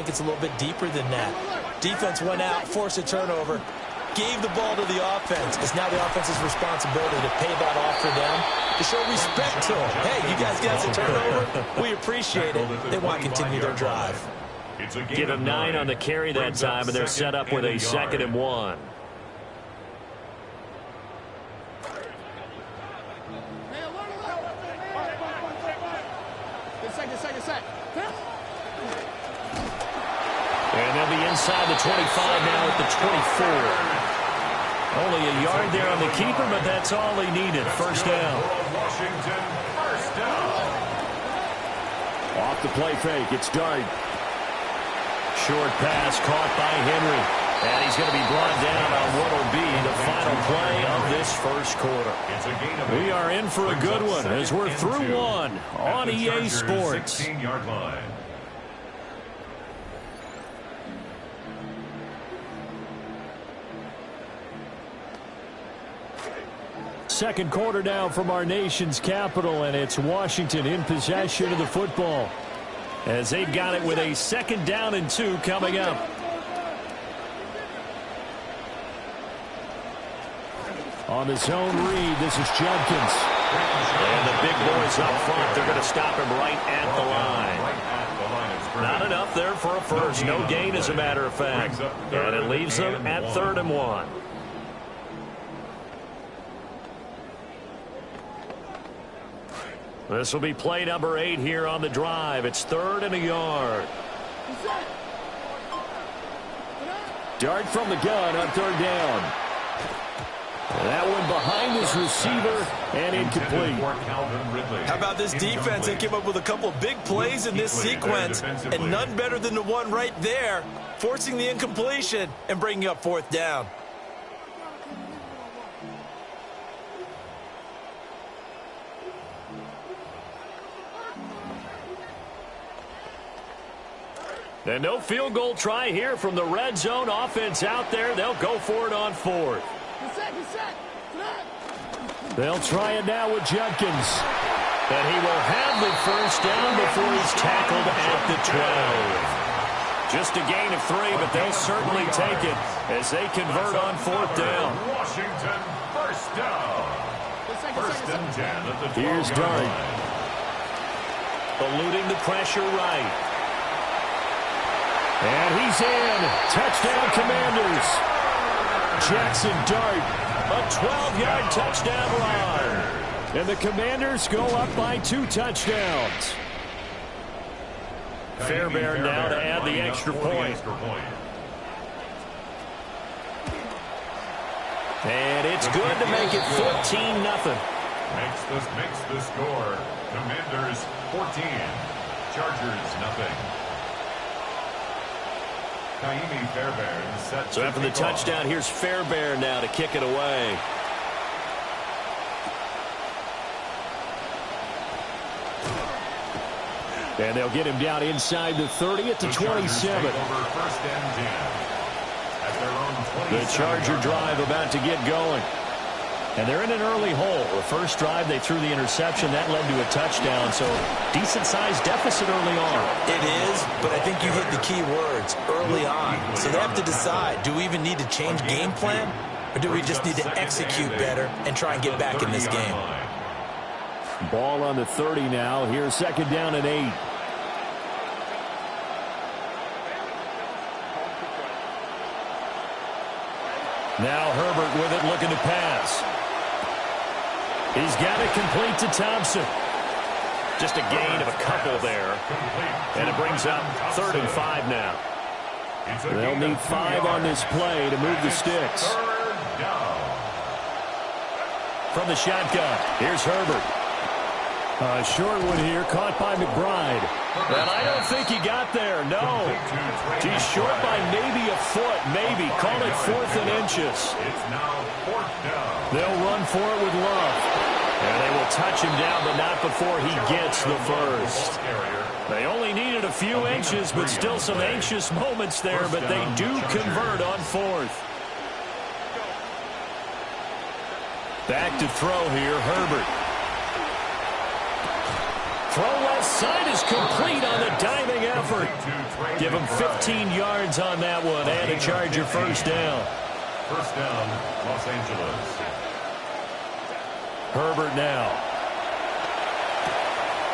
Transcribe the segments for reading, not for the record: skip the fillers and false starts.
think it's a little bit deeper than that. Defense went out, forced a turnover, gave the ball to the offense. It's now the offense's responsibility to pay that off for them, to show respect to them. Hey, you guys got us a turnover. We appreciate it. They want to continue their drive. Get a 9 on the carry that time, and they're set up with a 2nd and 1. And they'll be inside the 25 now at the 24. Only a yard there on the keeper, but that's all he needed. First down. Off the play fake, it's Dart. Short pass caught by Henry. And he's going to be brought down on what will be the final play of this first quarter. We are in for a good one as we're through one on EA Sports. 16-yard line. Second quarter now from our nation's capital, and it's Washington in possession of the football as they've got it with a 2nd down and 2 coming up. On the zone read, this is Judkins. And the big boys up front, they're going to stop him right at the line. Not enough there for a first. No gain, as a matter of fact. And it leaves them at 3rd and 1. This will be play number 8 here on the drive. It's 3rd and a yard. Dart from the gun on 3rd down. That one behind his receiver and incomplete. How about this defense? They came up with a couple big plays in this sequence, and none better than the one right there, forcing the incompletion and bringing up 4th down. And no field goal try here from the red zone offense out there. They'll go for it on 4th. They'll try it now with Judkins. And he will have the first down before he's tackled at the 12. Just a gain of 3, but they'll certainly take it as they convert on 4th down. Washington, first down. 1st and 10 at the 12. Here's Dart. Eluding the pressure right. And he's in. Touchdown, Commanders. Jackson Dart, a 12-yard touchdown run. And the Commanders go up by 2 touchdowns. Fairbairn now to add the extra point. And it's good to make it 14-0. Makes the score. Commanders 14. Chargers nothing. So after the touchdown, here's Fairbairn now to kick it away. And they'll get him down inside the 30 at the 27. The Charger drive about to get going. And they're in an early hole. The first drive, they threw the interception. That led to a touchdown. So decent-sized deficit early on. It is, but I think you hit the key words, early on. So they have to decide, do we even need to change game plan? Or do we just need to execute better and try and get back in this game? Ball on the 30 now. Here's 2nd down and 8. Now Herbert with it, looking to pass. He's got it complete to Thompson. Just a gain of a couple there. And it brings up 3rd and 5 now. They'll need 5 on this play to move the sticks. From the shotgun, here's Herbert. A short one here, caught by McBride. And I don't think he got there, no. He's short by maybe a foot, maybe. Call it 4th and inches. It's now 4th down. They'll run for it with Love. And they will touch him down, but not before he gets the first. They only needed a few inches, but still some anxious moments there, but they do convert on 4th. Back to throw here, Herbert. Throw left side is complete on the diving effort. Give him 15 yards on that one and a Charger first down. First down, Los Angeles. Herbert now.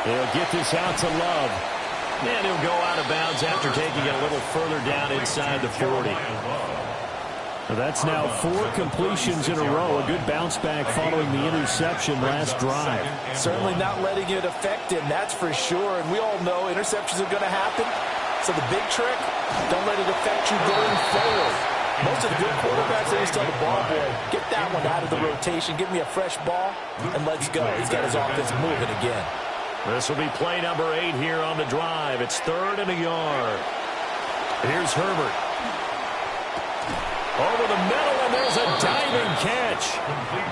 They'll get this out to Love. And he'll go out of bounds after taking it a little further down inside the 40. That's now 4 completions in a row. A good bounce back following the interception last drive. Certainly not letting it affect him, that's for sure. And we all know interceptions are going to happen. So the big trick, don't let it affect you going forward. Most of the good quarterbacks, they just tell the ball boy, get that one out of the rotation, give me a fresh ball, and let's go. He's got his offense moving again. This will be play number 8 here on the drive. It's 3rd and a yard. Here's Herbert. Over the middle, and there's a diving catch.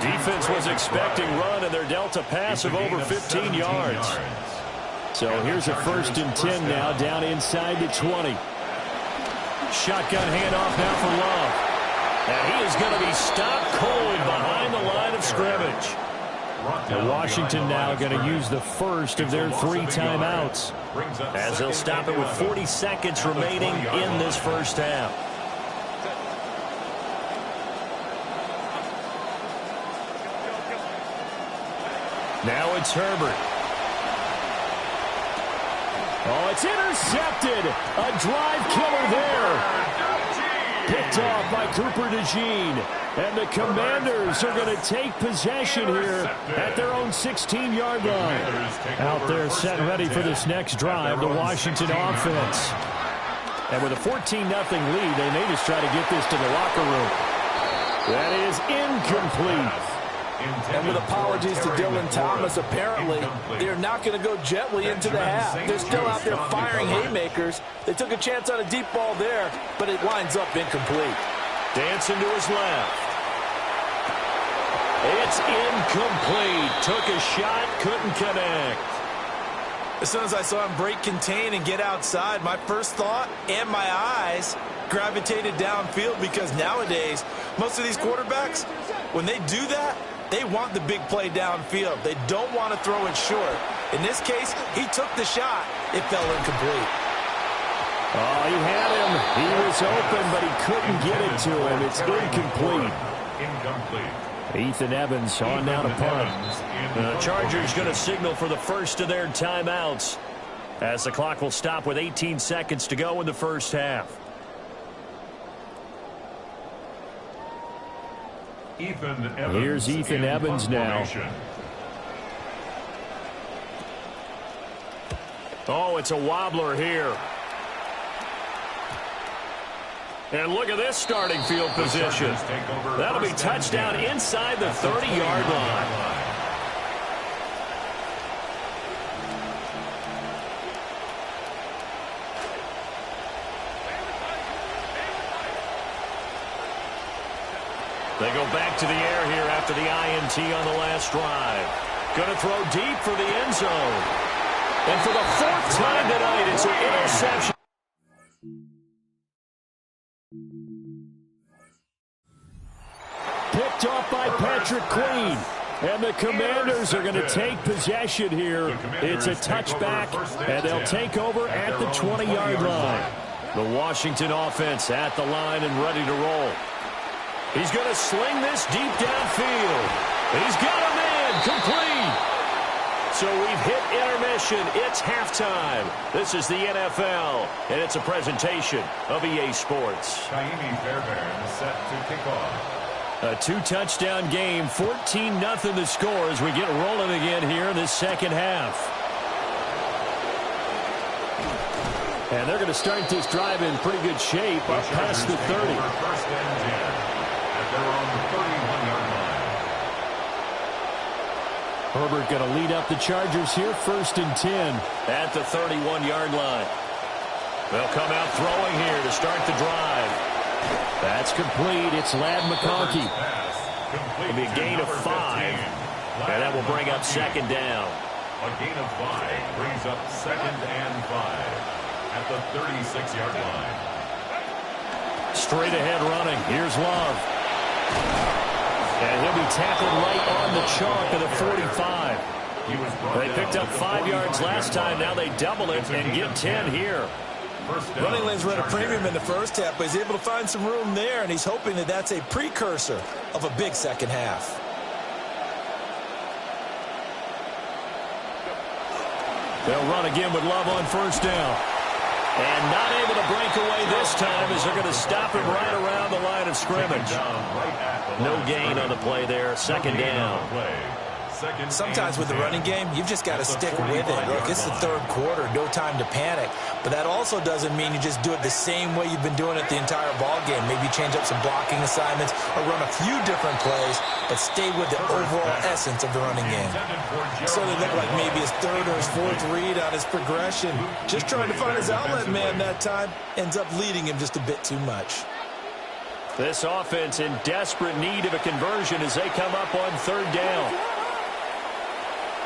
Defense was expecting run, and they're dealt a pass of over 15 yards. So here's a 1st and 10 now, down inside the 20. Shotgun handoff now for Love. And he is going to be stopped cold behind the line of scrimmage. And Washington now going to use the first of their 3 timeouts, as they'll stop it with 40 seconds remaining in this first half. Now it's Herbert. Oh, it's intercepted. A drive killer there. Picked off by Cooper DeJean. And the Commanders are going to take possession here at their own 16-yard line. Out there set ready for this next drive, the Washington offense. And with a 14-0 lead, they may just try to get this to the locker room. That is incomplete. And with apologies to Dylan Thomas, apparently they're not going to go gently into the half. They're still out there firing haymakers. They took a chance on a deep ball there, but it winds up incomplete. Dancing to his left. It's incomplete. Took a shot, couldn't connect. As soon as I saw him break contain and get outside, my first thought and my eyes gravitated downfield, because nowadays, most of these quarterbacks, when they do that, they want the big play downfield. They don't want to throw it short. In this case, he took the shot. It fell incomplete. Oh, he had him. He was open, but he couldn't get it to him. It's incomplete. Ethan Evans on down to punt. The Chargers going to signal for the first of their timeouts, as the clock will stop with 18 seconds to go in the first half. Here's Ethan Evans now. Oh, it's a wobbler here. And look at this starting field position. That'll be touchdown inside the 30-yard line. They go back to the air here after the INT on the last drive. Going to throw deep for the end zone. And for the 4th time tonight, it's an interception. Picked off by Patrick Queen. And the Commanders are going to take possession here. It's a touchback, and they'll take over at the 20-yard line. The Washington offense at the line and ready to roll. He's going to sling this deep downfield. He's got a man complete. So we've hit intermission. It's halftime. This is the NFL, and it's a presentation of EA Sports. Kaimi Fairbairn set to kick off. A 2-touchdown game, 14-0 the score as we get rolling again here in this second half. And they're going to start this drive in pretty good shape up past the 30. First and 10 at their own 31-yard line. Herbert going to lead up the Chargers here, 1st and 10. At the 31-yard line. They'll come out throwing here to start the drive. That's complete. It's Ladd McConkey. It'll be a gain of 5. And that will bring up 2nd down. A gain of 5 brings up 2nd and 5 at the 36-yard line. Straight ahead running. Here's Love. And he'll be tackled right on the chalk of the 45. They picked up 5 yards last time. Now they double it and get 10 here. Running lanes were at a premium in the first half, but he's able to find some room there, and he's hoping that that's a precursor of a big second half. They'll run again with Love on first down. And not able to break away this time as they're going to stop him right around the line of scrimmage. No gain on the play there. Second down. Sometimes with the running game, you've just got to stick with it. Look, it's the third quarter, no time to panic. But that also doesn't mean you just do it the same way you've been doing it the entire ball game. Maybe change up some blocking assignments or run a few different plays, but stay with the overall essence of the running game. So they look like maybe his third or his fourth read on his progression. Just trying to find his outlet man that time. Ends up leading him just a bit too much. This offense in desperate need of a conversion as they come up on third down.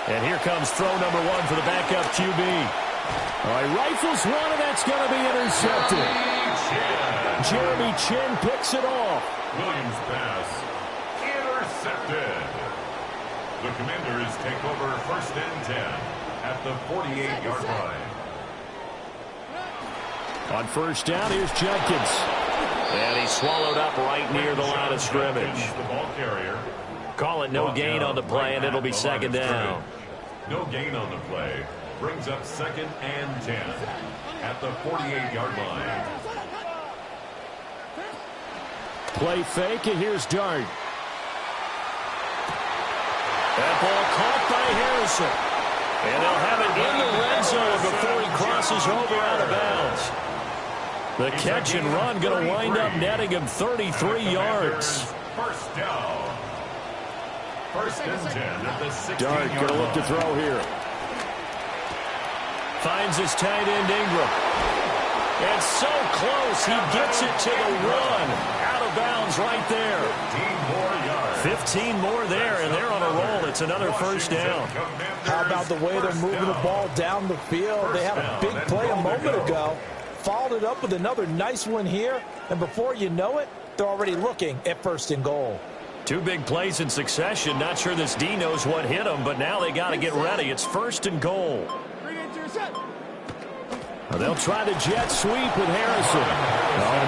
And here comes throw number 1 for the backup QB. All right, rifles one, and that's going to be intercepted. Jeremy Chinn picks it off. Williams pass intercepted. The Commanders take over first and 10 at the 48-yard line. On first down, here's Jenkins. And he swallowed up right near the line of scrimmage. The ball carrier. Call it no gain on the play, and it'll be second down. No gain on the play. Brings up second and 10 at the 48-yard line. Play fake, and here's Dart. That ball caught by Harrison. And they'll have it in the red zone before he crosses over out of bounds. The catch and run going to wind up netting him 33 yards. First down. First and 10 at the 16-yard Dart going to look to throw here. Finds his tight end Ingram. And so close, he gets it to the run. Out of bounds right there. 15 more yards. 15 more there, and they're on a roll. It's another first down. How about the way they're moving the ball down the field? They had a big play a moment ago. Followed it up with another nice one here. And before you know it, they're already looking at first and goal. 2 big plays in succession. Not sure this D knows what hit him, but now they got to get ready. It's first and goal. They'll try the jet sweep with Harrison.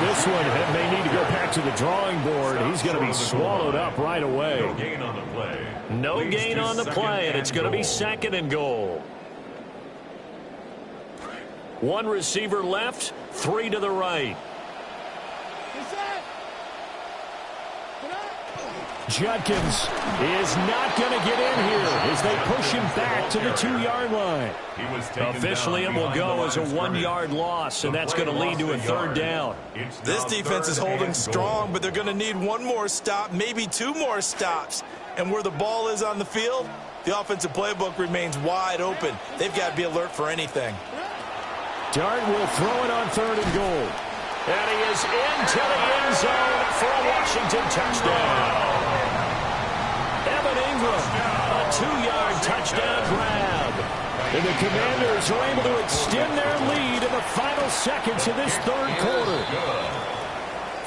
This one may need to go back to the drawing board. He's going to be swallowed up right away. No gain on the play. No gain on the play, and it's going to be second and goal. 1 receiver left, 3 to the right. Judkins is not going to get in here as they push him back to the 2-yard line. Officially, it will go as a 1-yard loss, and that's going to lead to a third down. This defense is holding strong, but they're going to need 1 more stop, maybe 2 more stops. And where the ball is on the field, the offensive playbook remains wide open. They've got to be alert for anything. Dart will throw it on third and goal. And he is into the end zone for a Washington touchdown. Evan Ingram, a 2-yard touchdown grab. And the Commanders are able to extend their lead in the final seconds of this third quarter.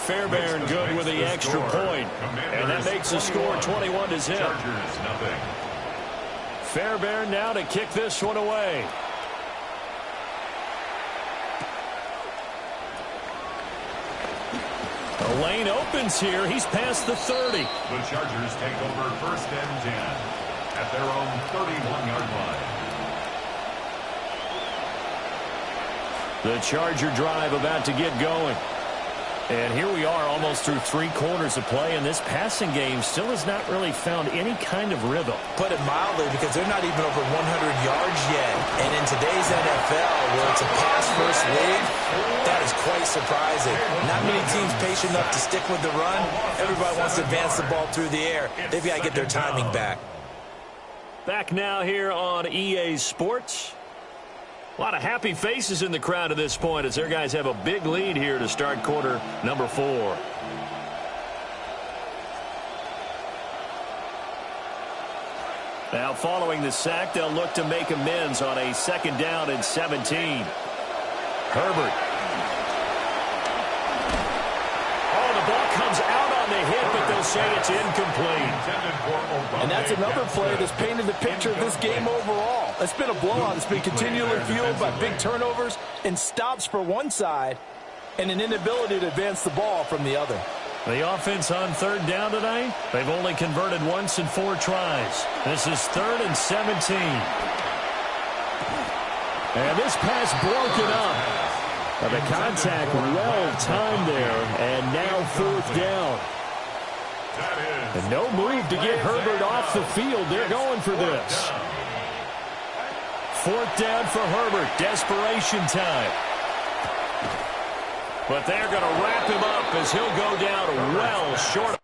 Fairbairn good with the extra point. And that makes the score 21-0. Fairbairn now to kick this one away. The lane opens here. He's past the 30. The Chargers take over first and 10 at their own 31-yard line. The Charger drive about to get going. And here we are almost through 3 quarters of play, and this passing game still has not really found any kind of rhythm. Put it mildly, because they're not even over 100 yards yet. And in today's NFL, where it's a pass-first league, that is quite surprising. Not many teams patient enough to stick with the run. Everybody wants to advance the ball through the air. They've got to get their timing back. Back now here on EA Sports. A lot of happy faces in the crowd at this point as their guys have a big lead here to start quarter number 4. Now following the sack, they'll look to make amends on a 2nd down and 17. Herbert. Oh, the ball comes out on the hit, but they'll say it's incomplete. And that's another play that's painted the picture of this game overall. It's been a blowout. It's been continually fueled by big turnovers and stops for one side and an inability to advance the ball from the other. The offense on third down tonight, they've only converted once in 4 tries. This is 3rd and 17. And this pass broken up. The contact well timed there, and now 4th down. And no move to get Herbert off the field. They're going for this. 4th down for Herbert. Desperation time. But they're going to wrap him up as he'll go down well short.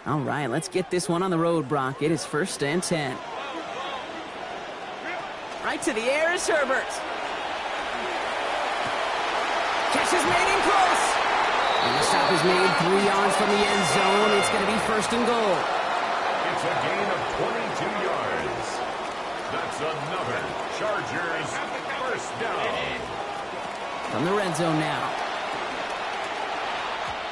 All right, let's get this one on the road, Brock. It is 1st and 10. Right to the air is Herbert. Catch is made in close. And the stop is made 3 yards from the end zone. It's going to be 1st and goal. It's a gain of 22 yards. That's another Chargers 1st down. From the red zone now.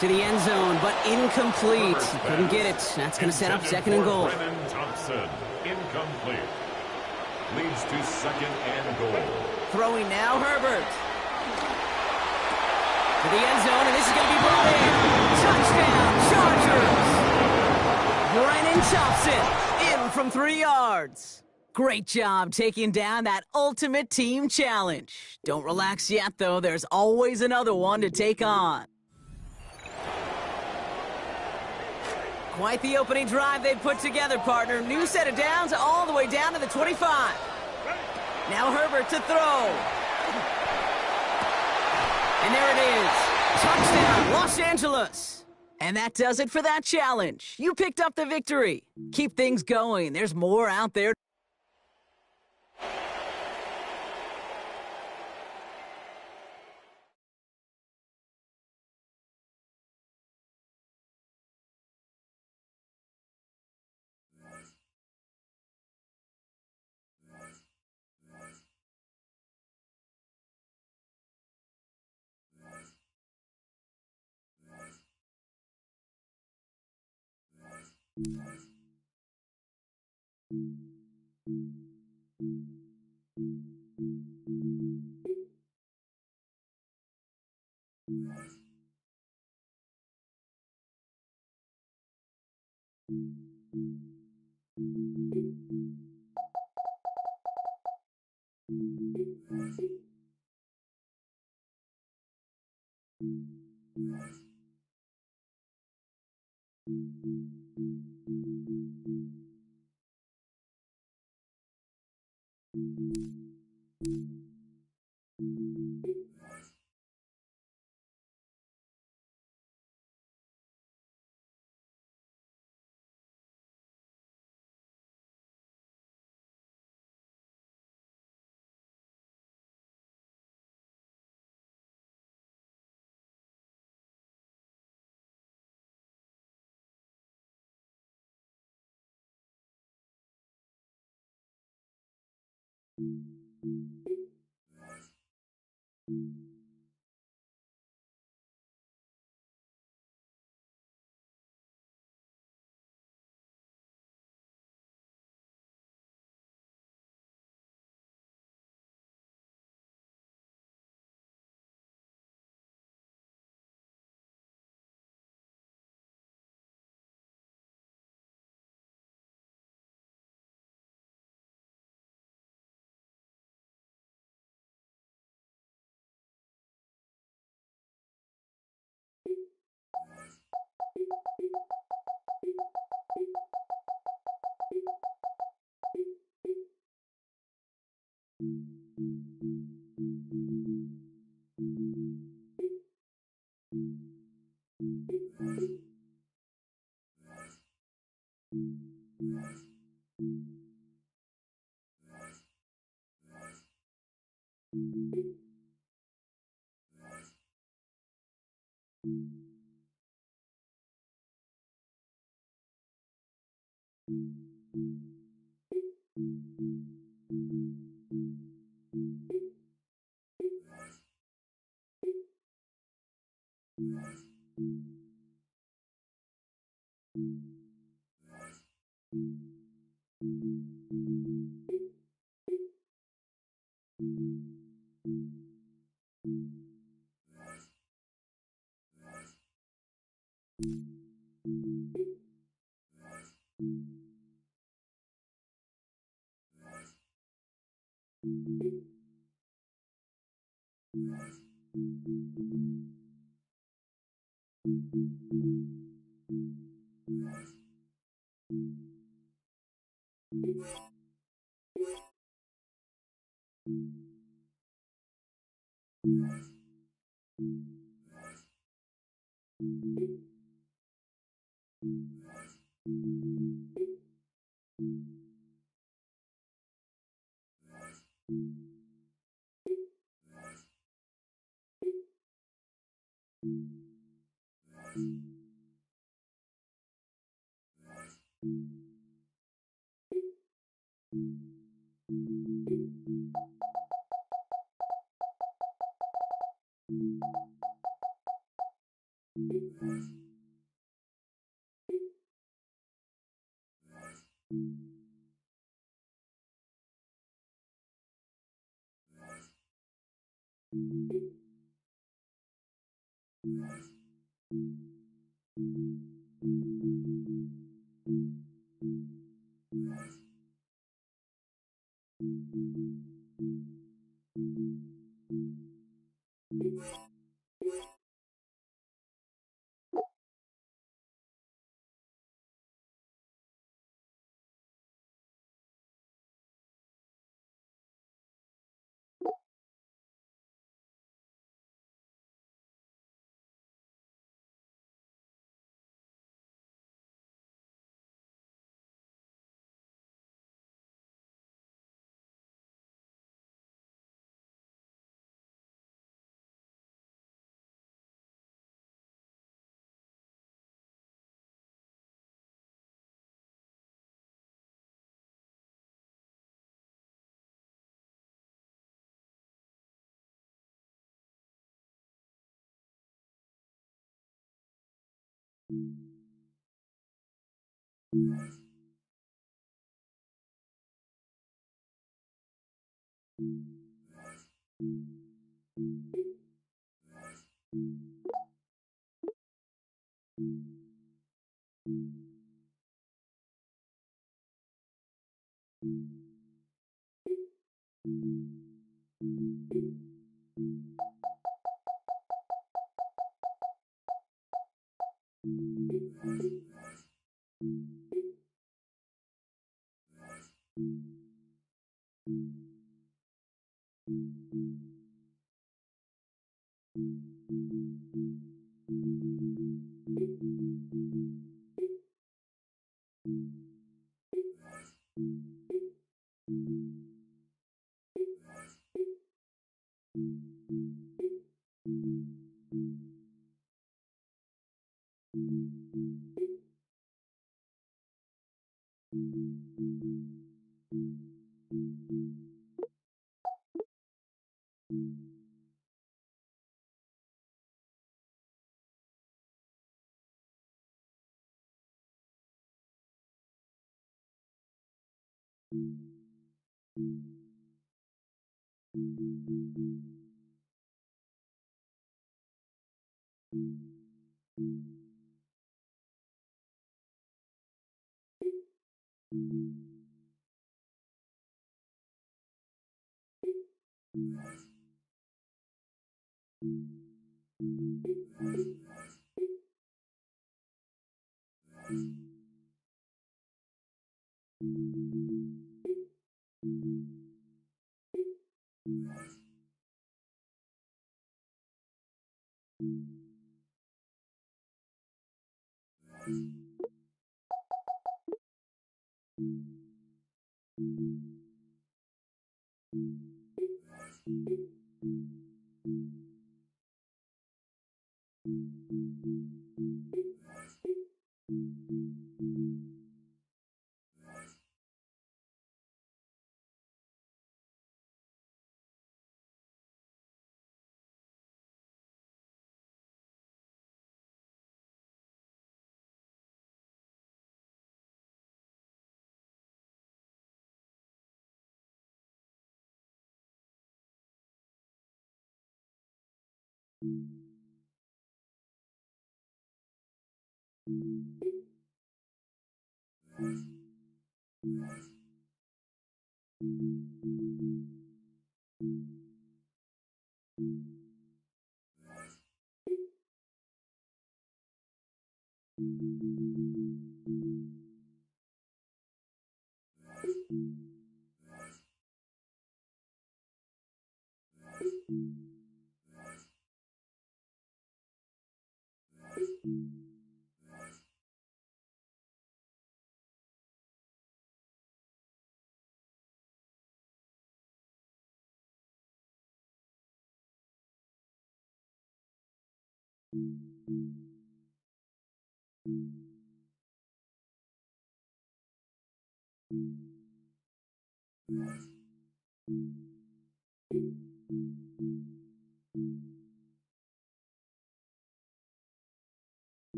To the end zone, but incomplete. Couldn't get it. That's going to set up 2nd and goal. Brennan Thompson, incomplete. Leads to 2nd and goal. Throwing now, Herbert. To the end zone, and this is going to be brought in. Touchdown, Chargers! Brennan Thompson in from 3 yards. Great job taking down that ultimate team challenge. Don't relax yet, though. There's always another one to take on. Quite the opening drive they've put together, partner. New set of downs all the way down to the 25. Now Herbert to throw. And there it is. Touchdown, Los Angeles. And that does it for that challenge. You picked up the victory. Keep things going. There's more out there.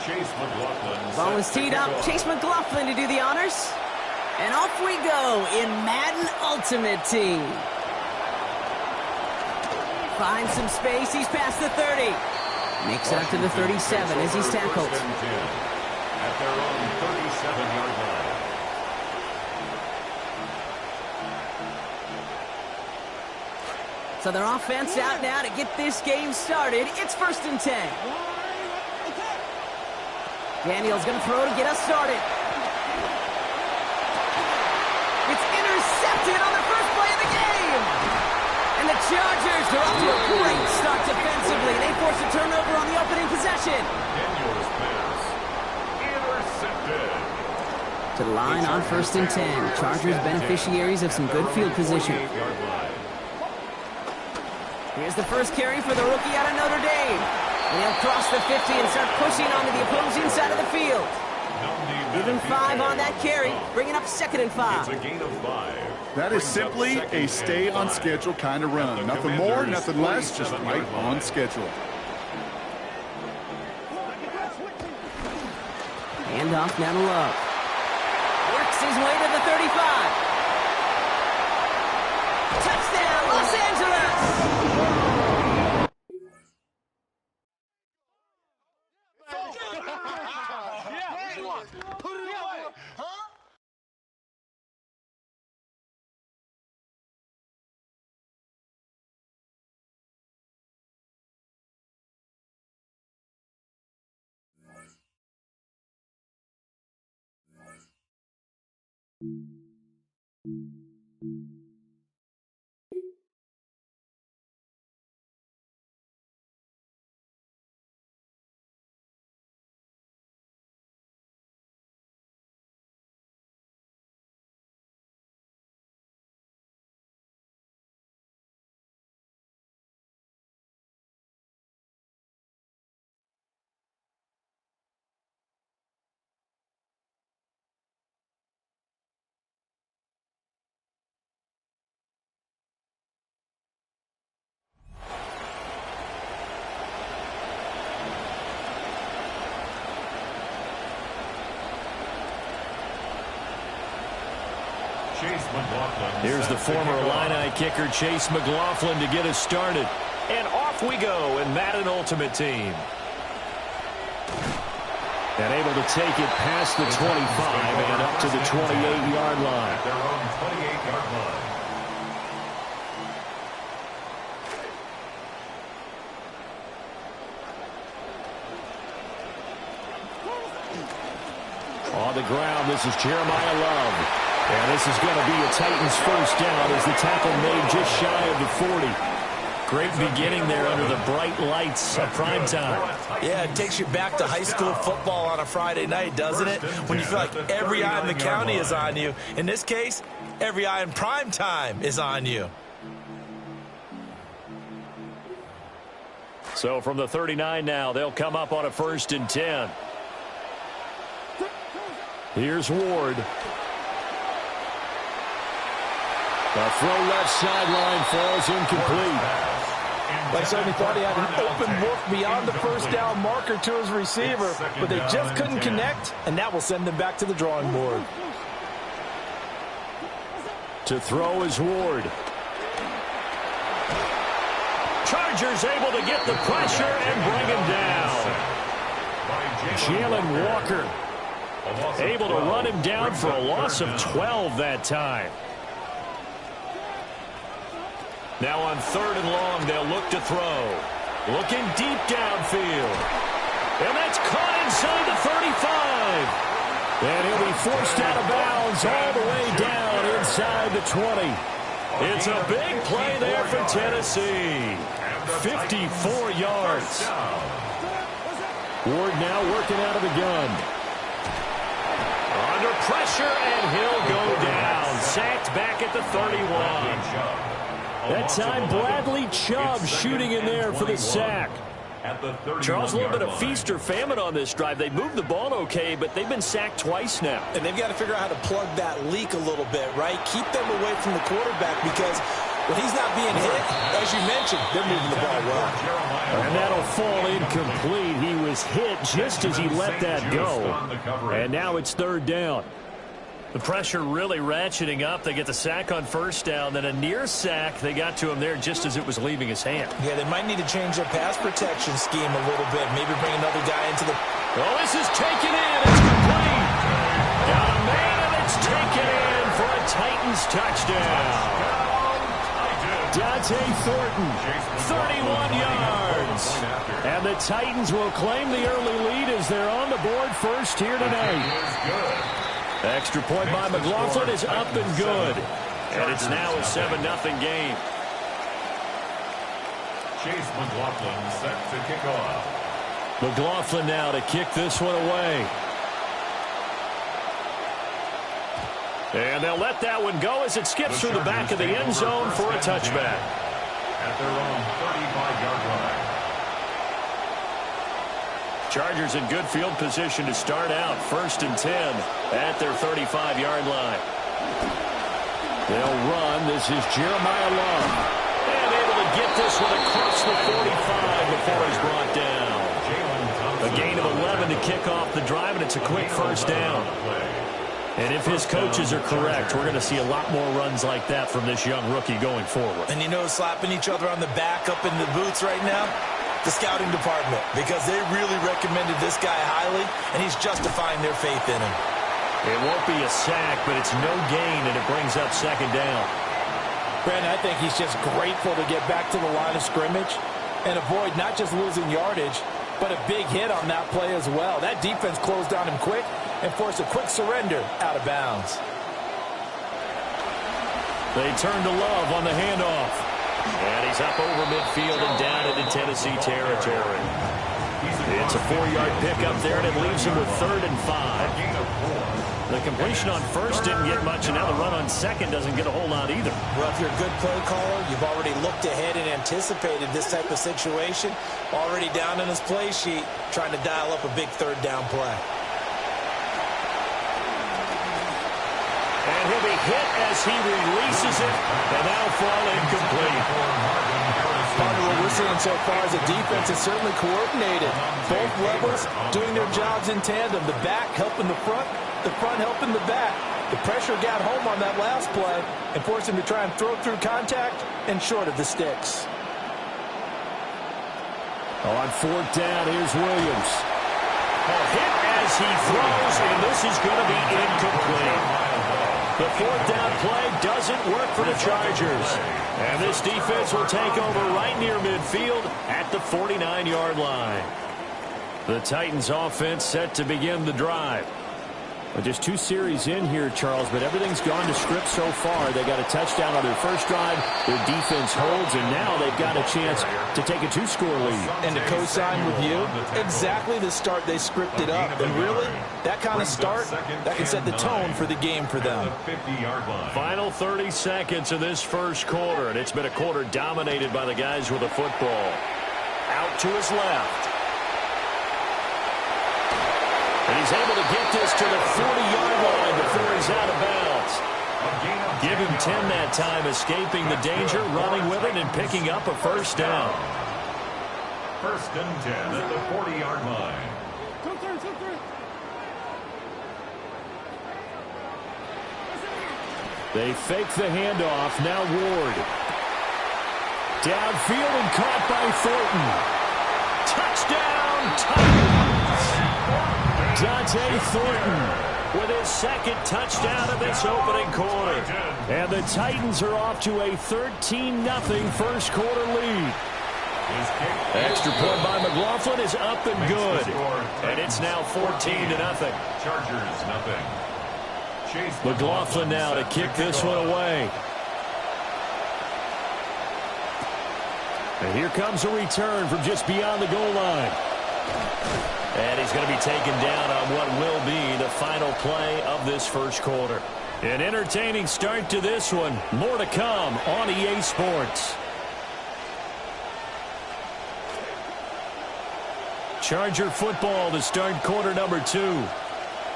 Chase McLaughlin. Ball is teed up. Chase McLaughlin to do the honors. And off we go in Madden Ultimate Team. Finds some space. He's past the 30. Makes it up to the 37 as he's tackled. At their own 37-yard line. So their offense out now to get this game started. It's 1st and 10. Daniel's going to throw to get us started. It's intercepted on the first play of the game. And the Chargers are off to a great start defensively. They force a turnover on the opening possession. Daniel's pass. Intercepted. To the line on 1st and 10. Chargers beneficiaries of some good field position. Here's the first carry for the rookie out of Notre Dame. And he'll cross the 50 and start pushing onto the opposing side of the field. Even 5 on that carry, bringing up 2nd and 5. It's a gain of 5. That is simply a stay-on-schedule kind of run. Nothing more, nothing less, just right on schedule. Handoff now to Love. Works his way to the 35. Touchdown, Los Angeles! Here's the former Illini kicker Chase McLaughlin to get us started. And off we go in Madden Ultimate Team. And able to take it past the 25 and up to the 28-yard line. At their own 28-yard line. On the ground, this is Jeremiah Love. And this is going to be a Titans first down as the tackle made just shy of the 40. Great beginning there under the bright lights of prime time. Yeah, it takes you back to high school football on a Friday night, doesn't it? When you feel like every eye in the county is on you. In this case, every eye in prime time is on you. So from the 39 now, they'll come up on a 1st and 10. Here's Ward. The throw left sideline falls incomplete. They certainly thought he had an open look beyond the first down marker to his receiver, but they just couldn't connect, and that will send them back to the drawing board. To throw is Ward. Chargers able to get the pressure and bring him down. Jalen Walker able to run him down for a loss of 12 that time. Now on 3rd and long, they'll look to throw. Looking deep downfield. And that's caught inside the 35. And he'll be forced out of bounds all the way down inside the 20. It's a big play there for Tennessee. 54 yards. Ward now working out of the gun. Under pressure, and he'll go down. Sacked back at the 31. That time, Bradley Chubb shooting in there for the sack. Charles, a little bit of feast or famine on this drive. They moved the ball okay, but they've been sacked twice now. And they've got to figure out how to plug that leak a little bit, right? Keep them away from the quarterback because when he's not being hit, as you mentioned, they're moving the ball well. And that'll fall incomplete. He was hit just as he let that go. And now it's 3rd down. The pressure really ratcheting up. They get the sack on 1st down, then a near sack. They got to him there just as it was leaving his hand. Yeah, they might need to change their pass protection scheme a little bit. Maybe bring another guy into the... Oh, this is taken in. It's complete. Got a man, and it's taken in for a Titans touchdown. Dante Thornton, 31 yards. And the Titans will claim the early lead as they're on the board first here tonight. Extra point by McLaughlin is up and good. And it's now a 7-0 game. Chase McLaughlin set to kick off. McLaughlin now to kick this one away. And they'll let that one go as it skips through the back of the end zone for a touchback. At their own 35-yard line. Chargers in good field position to start out. 1st and 10 at their 35-yard line. They'll run. This is Jeremiah Love. And able to get this one across the 45 before he's brought down. A gain of 11 to kick off the drive, and it's a quick 1st down. And if his coaches are correct, we're going to see a lot more runs like that from this young rookie going forward. And you know, slapping each other on the back up in the boots right now? The scouting department, because they really recommended this guy highly, and he's justifying their faith in him. It won't be a sack, but it's no gain, and it brings up 2nd down. Brandon, I think he's just grateful to get back to the line of scrimmage and avoid not just losing yardage, but a big hit on that play as well. That defense closed on him quick and forced a quick surrender out of bounds. They turn to Love on the handoff. And he's up over midfield and down into Tennessee territory. It's a 4-yard pickup there, and it leaves him with 3rd and 5. The completion on 1st didn't get much, and now the run on 2nd doesn't get a whole lot either. Well, if you're a good play caller, you've already looked ahead and anticipated this type of situation. Already down in his play sheet, trying to dial up a big 3rd down play. And he'll be hit as he releases it, and that'll fall incomplete. Part of what we're seeing so far is the defense is certainly coordinated. Both levels doing their jobs in tandem. The back helping the front helping the back. The pressure got home on that last play and forced him to try and throw through contact and short of the sticks. On 4th down, here's Williams. A hit as he throws, and this is going to be incomplete. The 4th down play doesn't work for the Chargers. And this defense will take over right near midfield at the 49-yard line. The Titans offense set to begin the drive. Well, just 2 series in here, Charles, but everything's gone to script so far. They got a touchdown on their first drive. Their defense holds, and now they've got a chance to take a 2-score lead. And to co-sign with you, exactly the start they scripted up. And really, that kind of start, that can set the tone for the game for them. Final 30 seconds of this first quarter, and it's been a quarter dominated by the guys with the football. Out to his left. And he's able to get this to the 40-yard line before he's out of bounds. Give him 10 that time, escaping the danger, running with it, and picking up a first down. First and 10 at the 40-yard line. They fake the handoff. Now Ward. Downfield and caught by Thornton. Touchdown, Titans! Dante Thornton with his second touchdown of this opening quarter. And the Titans are off to a 13-0 first quarter lead. Extra point by McLaughlin is up and good. And it's now 14-0. Chargers nothing. McLaughlin now to kick this one away. And here comes a return from just beyond the goal line. And he's going to be taken down on what will be the final play of this first quarter. An entertaining start to this one. More to come on EA Sports. Charger football to start quarter number 2.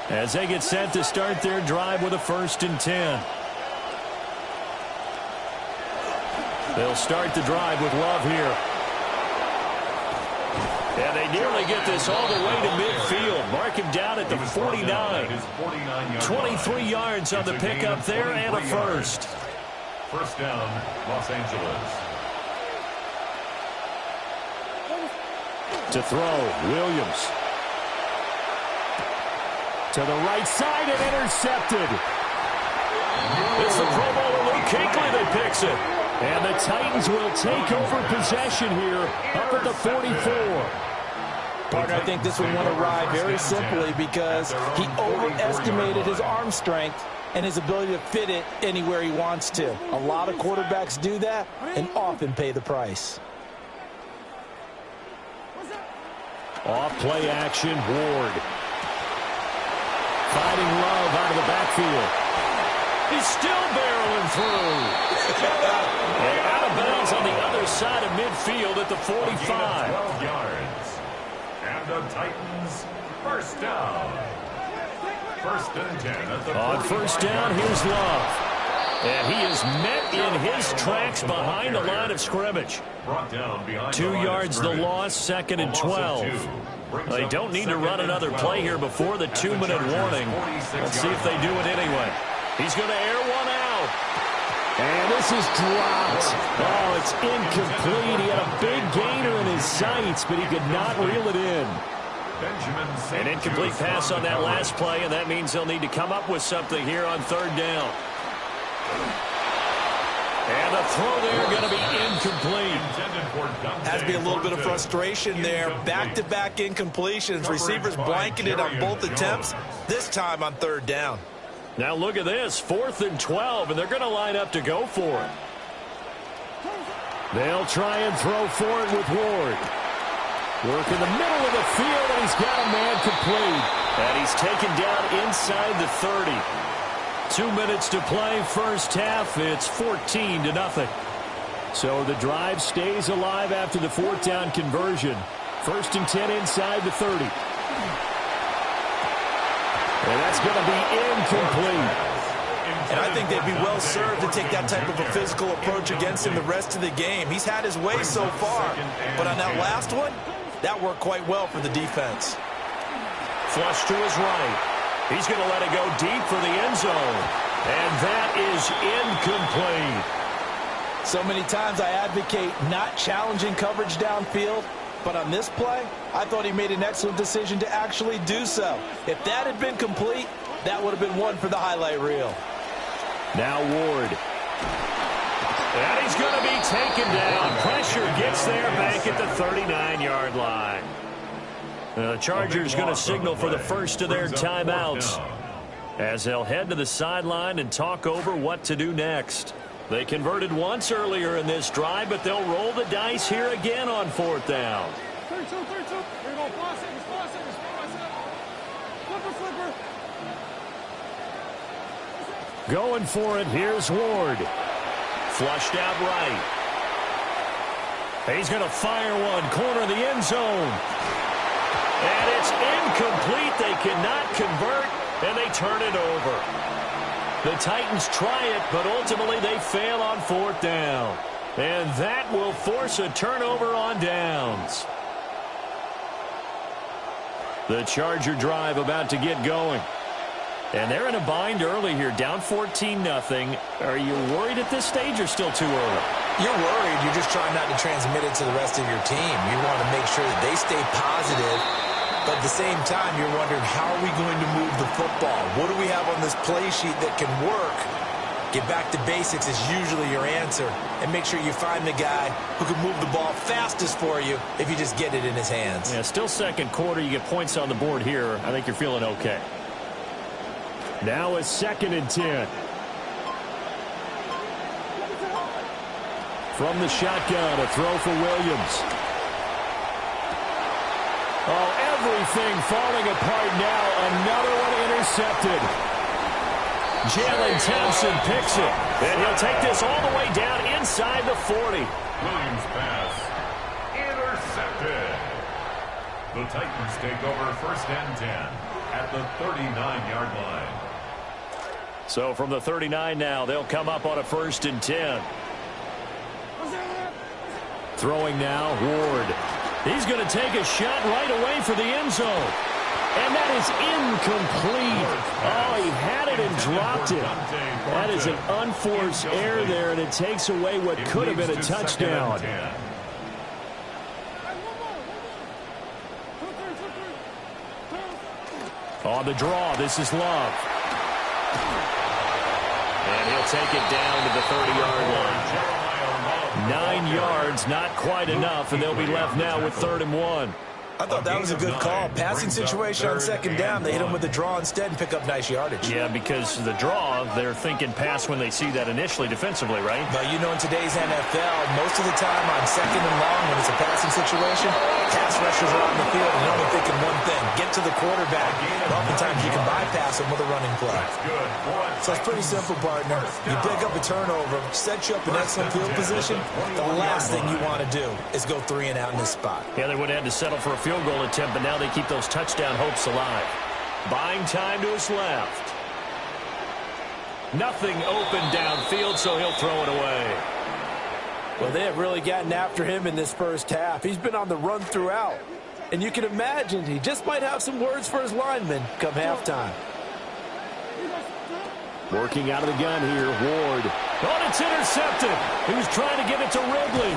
As they get set to start their drive with a 1st and 10. They'll start the drive with Love here. And they nearly get this all the way to midfield. Mark him down at the 49. 23 yards on the pickup there and a first. First down, Los Angeles. To throw, Williams. To the right side and intercepted. It's the Pro Bowler Luke Kuechly that picks it. And the Titans will take over possession here up at the 44. Partner, I think this one went awry very simply because he overestimated his arm strength and his ability to fit it anywhere he wants to. A lot of quarterbacks do that and often pay the price. Off play action, Ward. Fighting Love out of the backfield. He's still barreling through. And out of bounds on the other side of midfield at the 45. 12 yards. And the Titans, first down. First and 10 at the on first down, here's Love. And he is met in his tracks behind the line of scrimmage. 2 yards the loss, 2nd and 12. They don't need to run another play here before the 2-minute warning. Let's see if they do it anyway. He's going to air one out. And this is dropped. Oh, it's incomplete. He had a big gainer in his sights, but he could not reel it in. An incomplete pass on that last play, and that means they'll need to come up with something here on 3rd down. And the throw there going to be incomplete. Has to be a little bit of frustration there. Back-to-back incompletions. Receivers blanketed on both attempts, this time on 3rd down. Now look at this, 4th and 12, and they're going to line up to go for it. They'll try and throw for it with Ward. Work in the middle of the field, and he's got a man complete. And he's taken down inside the 30. 2 minutes to play, first half. It's 14-0. So the drive stays alive after the 4th down conversion. 1st and 10 inside the 30. And that's going to be incomplete. And I think they'd be well served to take that type of a physical approach against him the rest of the game. He's had his way so far, but on that last one, that worked quite well for the defense. Flush to his right. He's going to let it go deep for the end zone. And that is incomplete. So many times I advocate not challenging coverage downfield, but on this play, I thought he made an excellent decision to actually do so. If that had been complete, that would have been one for the highlight reel. Now Ward. And he's going to be taken down. Pressure gets there back at the 39-yard line. The Chargers going to signal for the first of their timeouts. as they'll head to the sideline and talk over what to do next. They converted once earlier in this drive, but they'll roll the dice here again on 4th down. Going for it, here's Ward. Flushed out right. He's going to fire one, corner of the end zone. And it's incomplete. They cannot convert, and they turn it over. The Titans try it, but ultimately they fail on 4th down. And that will force a turnover on downs. The Charger drive about to get going. And they're in a bind early here, down 14-0. Are you worried at this stage or still too early? You're worried. You're just trying not to transmit it to the rest of your team. You want to make sure that they stay positive. But at the same time, you're wondering, how are we going to move the football? What do we have on this play sheet that can work? Get back to basics is usually your answer. And make sure you find the guy who can move the ball fastest for you if you just get it in his hands. Yeah, still second quarter. You get points on the board here. I think you're feeling okay. Now it's 2nd and 10. From the shotgun, a throw for Williams. Oh, everything falling apart now. Another one intercepted. Jalen Thompson picks it. And he'll take this all the way down inside the 40. Williams pass intercepted. The Titans take over 1st and 10 at the 39-yard line. So from the 39 now, they'll come up on a 1st and 10. Throwing now, Ward. He's going to take a shot right away for the end zone. And that is incomplete. Oh, he had it and dropped it. That is an unforced error there, and it takes away what could have been a touchdown. On the draw, this is Love. And he'll take it down to the 30-yard line. 9 yards, not quite enough, and they'll be left now with 3rd and 1. I thought that was a good call. Passing situation on 2nd down. They hit him with the draw instead and pick up nice yardage. Yeah, because the draw, they're thinking pass when they see that initially defensively, right? But you know, in today's NFL, most of the time on 2nd and long, when it's a passing situation, pass rushers are on the field and only thinking one thing: get to the quarterback. And oftentimes you can bypass him with a running play. So it's pretty simple, partner. You pick up a turnover, set you up in excellent field position. The last thing you want to do is go 3 and out in this spot. Yeah, they would have had to settle for a field goal attempt, but now they keep those touchdown hopes alive. Buying time to his left. Nothing open downfield, so he'll throw it away. Well, they have really gotten after him in this first half. He's been on the run throughout. And you can imagine he just might have some words for his linemen come halftime. Working out of the gun here, Ward. Oh, it's intercepted. He was trying to give it to Ridley.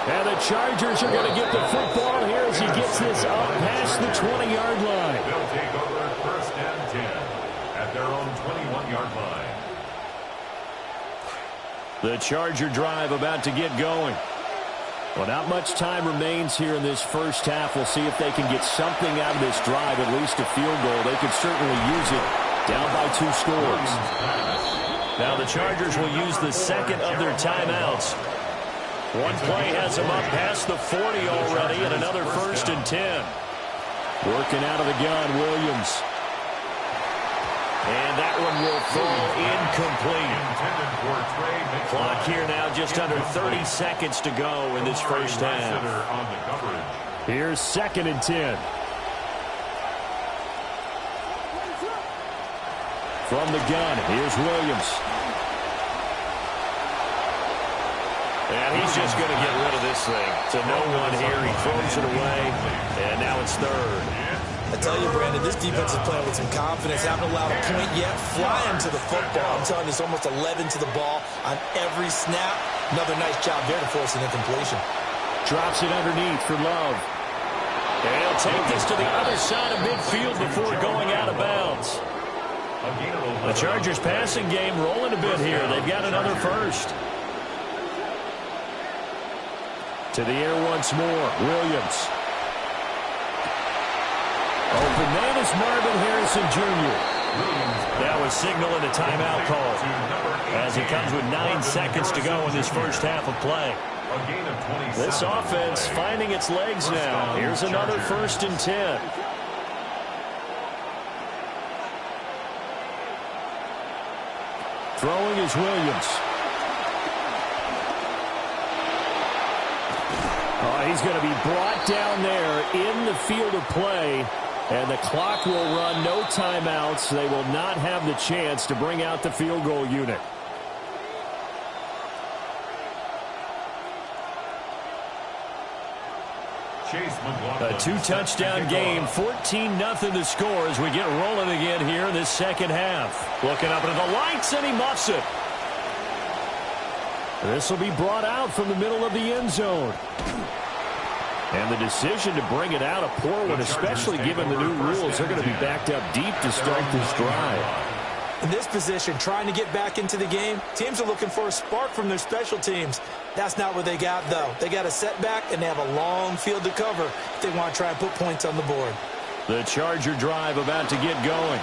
And the Chargers are going to get the football here as he gets this up past the 20-yard line. They'll take over 1st and 10 at their own 21-yard line. The Charger drive about to get going. Well, not much time remains here in this first half. We'll see if they can get something out of this drive, at least a field goal. They could certainly use it. Down by 2 scores. Now the Chargers will use the second of their timeouts. One play has them up past the 40 already, and another 1st and 10. Working out of the gun, Williams. And that one will fall incomplete. Clock here now just under 30 seconds to go in this first half. Here's 2nd and 10. From the gun, here's Williams. And he's just going to get rid of this thing. To no one here. He throws it away. And now it's 3rd. I tell you, Brandon, this defense is playing with some confidence. Haven't allowed a point yet. Flying to the football. I'm telling you, it's almost 11 to the ball on every snap. Another nice job there to force an incompletion. Drops it underneath for Love. And he'll take this to the other side of midfield before going out of bounds. The Chargers passing game rolling a bit here. They've got another 1st. To the air once more, Williams. Open man is Marvin Harrison Jr. That was signaling a timeout call as he comes with 9 seconds to go in this first half of play. This offense finding its legs now. Here's another 1st and 10. Throwing is Williams. Oh, he's going to be brought down there in the field of play. And the clock will run, no timeouts. They will not have the chance to bring out the field goal unit. A 2-touchdown game, 14-0 the score as we get rolling again here in this second half. Looking up into the lights, and he muffs it. This will be brought out from the middle of the end zone. And the decision to bring it out, a poor one, especially given the new rules. They're going to be backed up deep to start this drive. In this position, trying to get back into the game, teams are looking for a spark from their special teams. That's not what they got, though. They got a setback, and they have a long field to cover if they want to try and put points on the board. The Charger drive about to get going.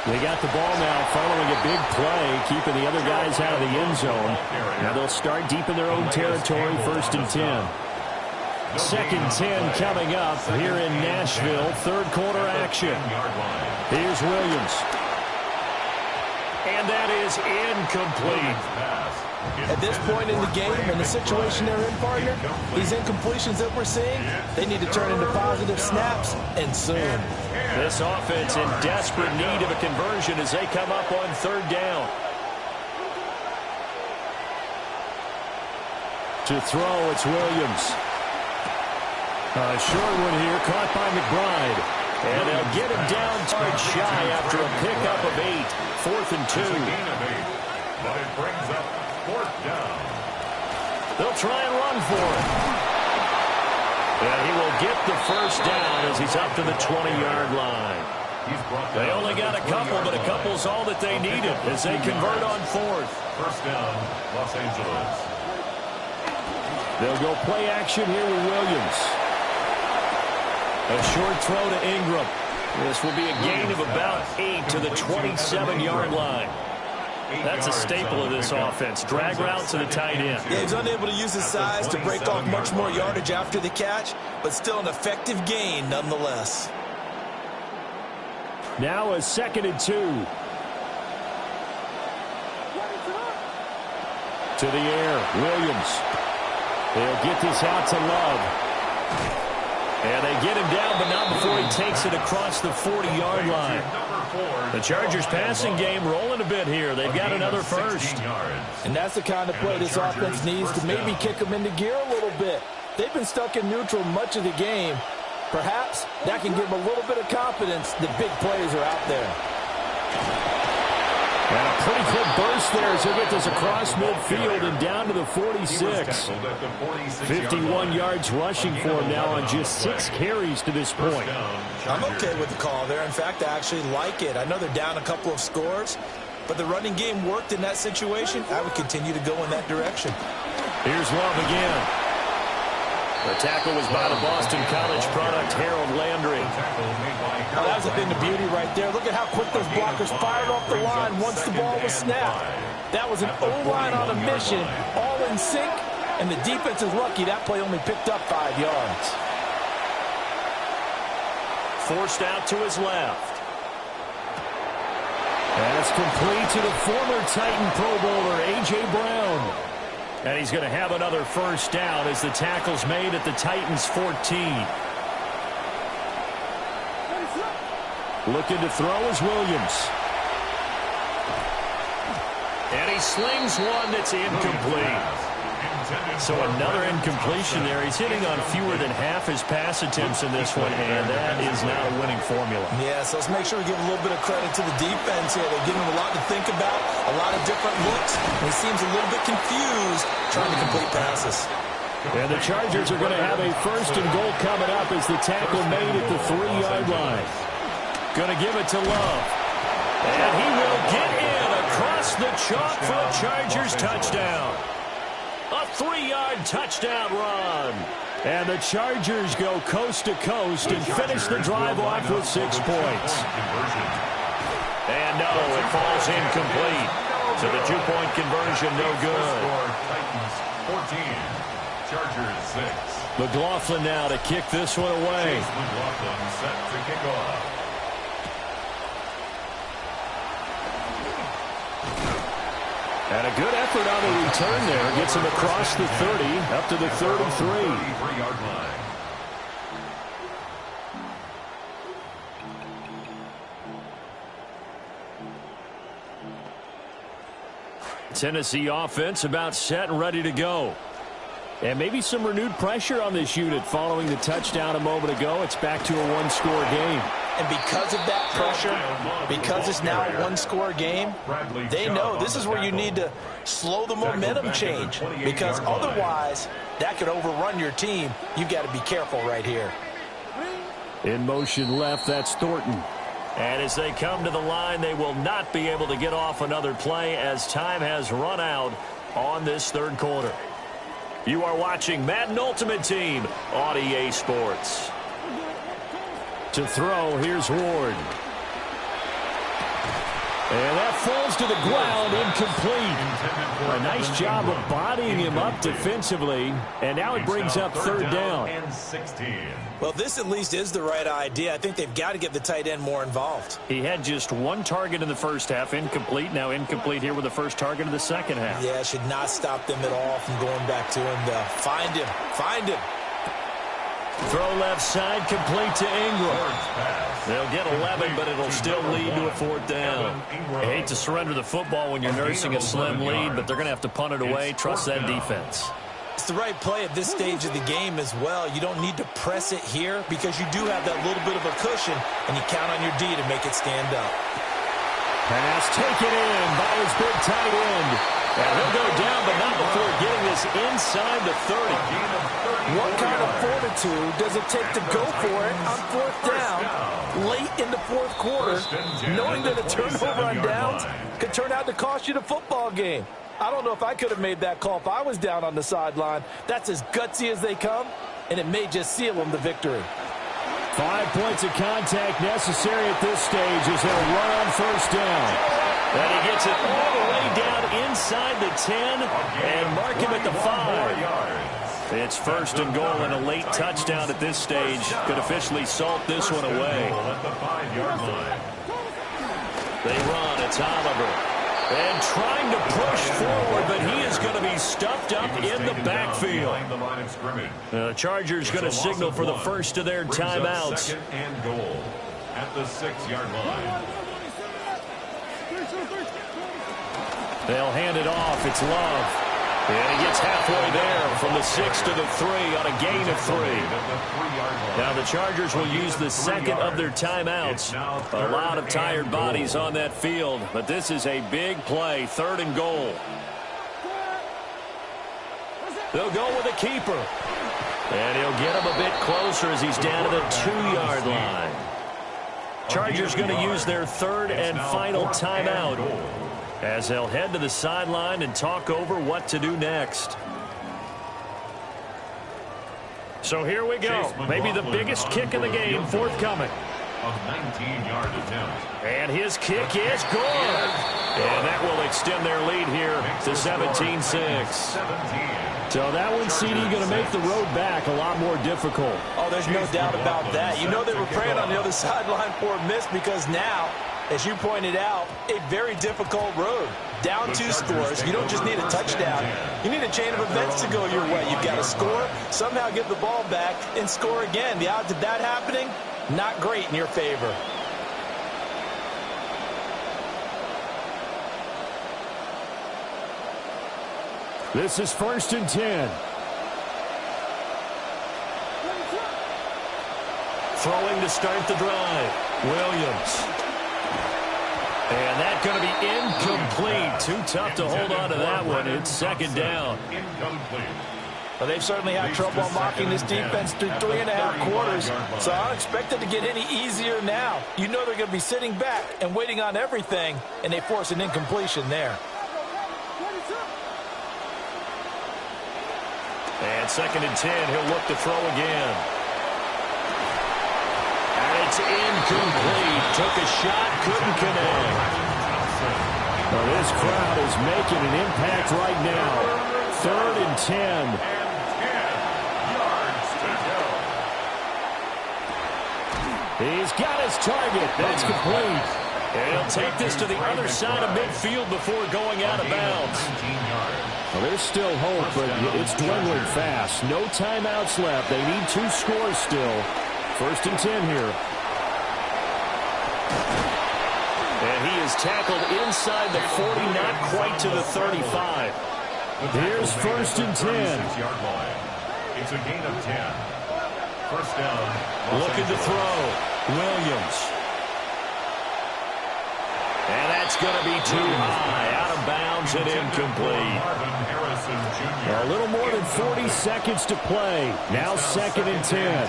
They got the ball now following a big play, keeping the other guys out of the end zone. Now they'll start deep in their own territory, 1st and 10. 2nd 10 coming up here in Nashville. 3rd quarter action. Here's Williams. And that is incomplete. At this point in the game, in the situation they're in, partner, these incompletions that we're seeing, they need to turn into positive snaps, and soon. This offense in desperate need of a conversion as they come up on 3rd down. To throw, it's Williams. A short one here, caught by McBride. And they'll get him down toward shy after a pickup of 8. 4th and 2. But it brings up 4th down. They'll try and run for it. And he will get the 1st down as he's up to the 20-yard line. They only got a couple, but a couple's all that they needed as they convert on 4th. 1st down, Los Angeles. They'll go play action here with Williams. A short throw to Ingram. This will be a gain of about 8 to the 27-yard line. That's a staple of this offense. Drag route to the tight end. Yeah, he's unable to use his size to break off much more yardage after the catch, but still an effective gain nonetheless. Now a 2nd and 2. To the air, Williams. They'll get this out to Love. And they get him down, but not before he takes it across the 40-yard line. The Chargers passing game rolling a bit here. They've got another 1st. And that's the kind of play this offense needs to maybe kick them into gear a little bit. They've been stuck in neutral much of the game. Perhaps that can give them a little bit of confidence that big plays are out there. And a pretty quick burst there as he'll get this across midfield and down to the 46. 51 yards rushing for him now on just 6 carries to this point. I'm okay with the call there. In fact, I actually like it. I know they're down a couple of scores, but the running game worked in that situation. I would continue to go in that direction. Here's Love again. The tackle was by the Boston College product, Harold Landry. Oh, that was a thing of beauty right there. Look at how quick those blockers fired off the line once the ball was snapped. That was an O-line on a mission, all in sync, and the defense is lucky that play only picked up 5 yards. Forced out to his left. And it's complete to the former Titan Pro Bowler, A.J. Brown. And he's going to have another 1st down as the tackle's made at the Titans' 14. Looking to throw is Williams. And he slings one that's incomplete. So another incompletion there. He's hitting on fewer than half his pass attempts in this one, and that is not a winning formula. Yeah, so let's make sure we give a little bit of credit to the defense here. They're giving him a lot to think about, a lot of different looks, and he seems a little bit confused trying to complete passes. And the Chargers are going to have a 1st and goal coming up as the tackle made at the 3-yard line. Going to give it to Love. And he will get in across the chalk for a Chargers touchdown. A 3-yard touchdown run. And the Chargers go coast to coast and finish the drive off with 6 points. And no, it falls incomplete. So the two-point conversion, no good. Titans 14, Chargers 6. McLaughlin now to kick this one away. Chase McLaughlin set to kick off. And a good effort on the return there. Gets him across the 30, up to the 33. 33-yard line. Tennessee offense about set and ready to go. And maybe some renewed pressure on this unit following the touchdown a moment ago. It's back to a one-score game. And because of that pressure, because it's now a one-score game, they know this is where you need to slow the momentum change, because otherwise that could overrun your team. You've got to be careful right here. In motion left, that's Thornton. And as they come to the line, they will not be able to get off another play as time has run out on this third quarter. You are watching Madden Ultimate Team on EA Sports. To throw, here's Ward. And that falls to the ground, incomplete. A nice job of bodying him up defensively. And now it brings up third down. And 16. Well, this at least is the right idea. I think they've got to get the tight end more involved. He had just one target in the first half, incomplete. Now incomplete here with the first target of the second half. Yeah, it should not stop them at all from going back to him to find him. Find him. Throw left side, complete to Ingram. They'll get 11, but it'll still lead to a fourth down. I hate to surrender the football when you're nursing a slim lead, but they're going to have to punt it away. Trust that defense. It's the right play at this stage of the game as well. You don't need to press it here because you do have that little bit of a cushion, and you count on your D to make it stand up. Pass taken in by his big tight end. And he'll go down, but not before getting this inside the 30. What kind of fortitude does it take to go for it on fourth down late in the fourth quarter, knowing that a turnover on downs could turn out to cost you the football game? I don't know if I could have made that call if I was down on the sideline. That's as gutsy as they come, and it may just seal them the victory. 5 points of contact necessary at this stage as they'll run on first down. And he gets it all the way down inside the 10 and mark him at the 5. It's first and goal, and a late touchdown at this stage could officially salt this one away. They run. It's Oliver. And trying to push forward, but he is going to be stuffed up in the backfield. The Chargers going to signal for the first of their timeouts. Second and goal at the 6-yard line. They'll hand it off. It's Love. And he gets halfway there from the 6 to the 3 on a gain of 3. Now the Chargers will use the second of their timeouts. A lot of tired bodies on that field, but this is a big play, third and goal. They'll go with a keeper. And he'll get him a bit closer as he's down to the 2-yard line. Chargers going to use their third and final timeout as they'll head to the sideline and talk over what to do next. So here we go. Maybe the biggest kick in the game forthcoming. A 19-yard attempt. And his kick is good. And that will extend their lead here to 17-6. So that one, CD, going to make the road back a lot more difficult. Oh, there's no doubt about that. You know they were praying on the other sideline for a miss because now, as you pointed out, a very difficult road. Down 2 scores. You don't just need a touchdown. You need a chain of events to go your way. You've got to score, somehow get the ball back, and score again. The odds of that happening, not great in your favor. This is first and 10. Throwing to start the drive. Williams. And that's going to be incomplete. Too tough to hold on to that one. It's second down. Well, they've certainly had trouble unlocking this defense through 3.5 quarters, so I don't expect it to get any easier now. You know they're going to be sitting back and waiting on everything, and they force an incompletion there. And second and 10, he'll look to throw again. it's incomplete. Took a shot, couldn't connect. Well, this crowd is making an impact right now. 3rd and 10. And 10 yards to go. He's got his target. That's complete. And he'll take this to the other side of midfield before going out of bounds. 19 yards. Well, there's still hope, but it's dwindling fast. No timeouts left. They need 2 scores still. 1st and 10 here. And he is tackled inside the 40, not quite to the 35. Here's 1st and 10. 6-yard line. It's a gain of 10. First down. Looking to throw. Williams. And that's going to be too high. Out of bounds and incomplete. Marvin Harrison Jr. A little more than 40 seconds to play. Now 2nd and 10.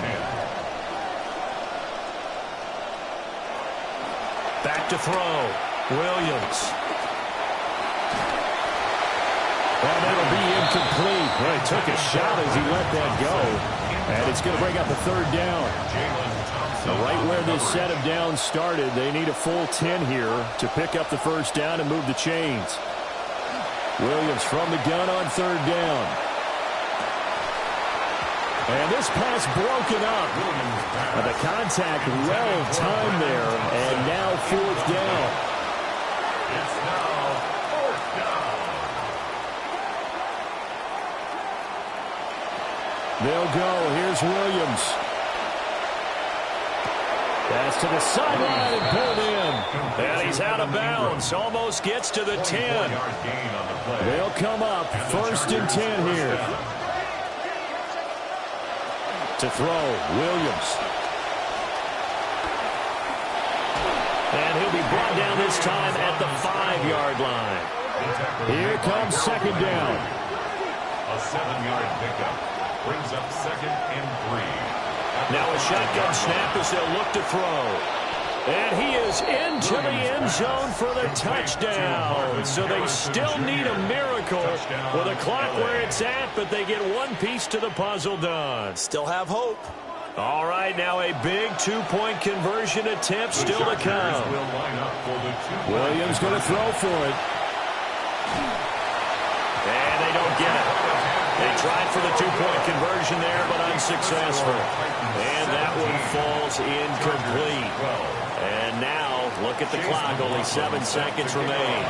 Back to throw. Williams. Well, that'll be incomplete. Well, he took a shot as he let that go. And it's going to bring up a 3rd down. Right where this set of downs started, they need a full 10 here to pick up the 1st down and move the chains. Williams from the gun on 3rd down. And this pass broken up. The contact well timed there, and now 4th down. It's now 4th down. They'll go. Here's Williams. Pass to the sideline and pulled in. And he's out of bounds. Almost gets to the 10. Yard gain on the play. They'll come up. 1st and 10 here. To throw, Williams. And he'll be brought down this time at the 5-yard line. Here comes 2nd down. A 7-yard pickup brings up 2nd and 3. Now a shotgun snap as they'll look to throw. And he is into the end zone for the touchdown. So they still need a miracle with a clock where it's at, but they get one piece to the puzzle done. Still have hope. All right, now a big 2-point conversion attempt still to come. Williams going to throw for it. And they don't get it. They tried for the 2-point conversion there, but unsuccessful. And that one falls incomplete. And now, look at the clock. Only 7 seconds remain.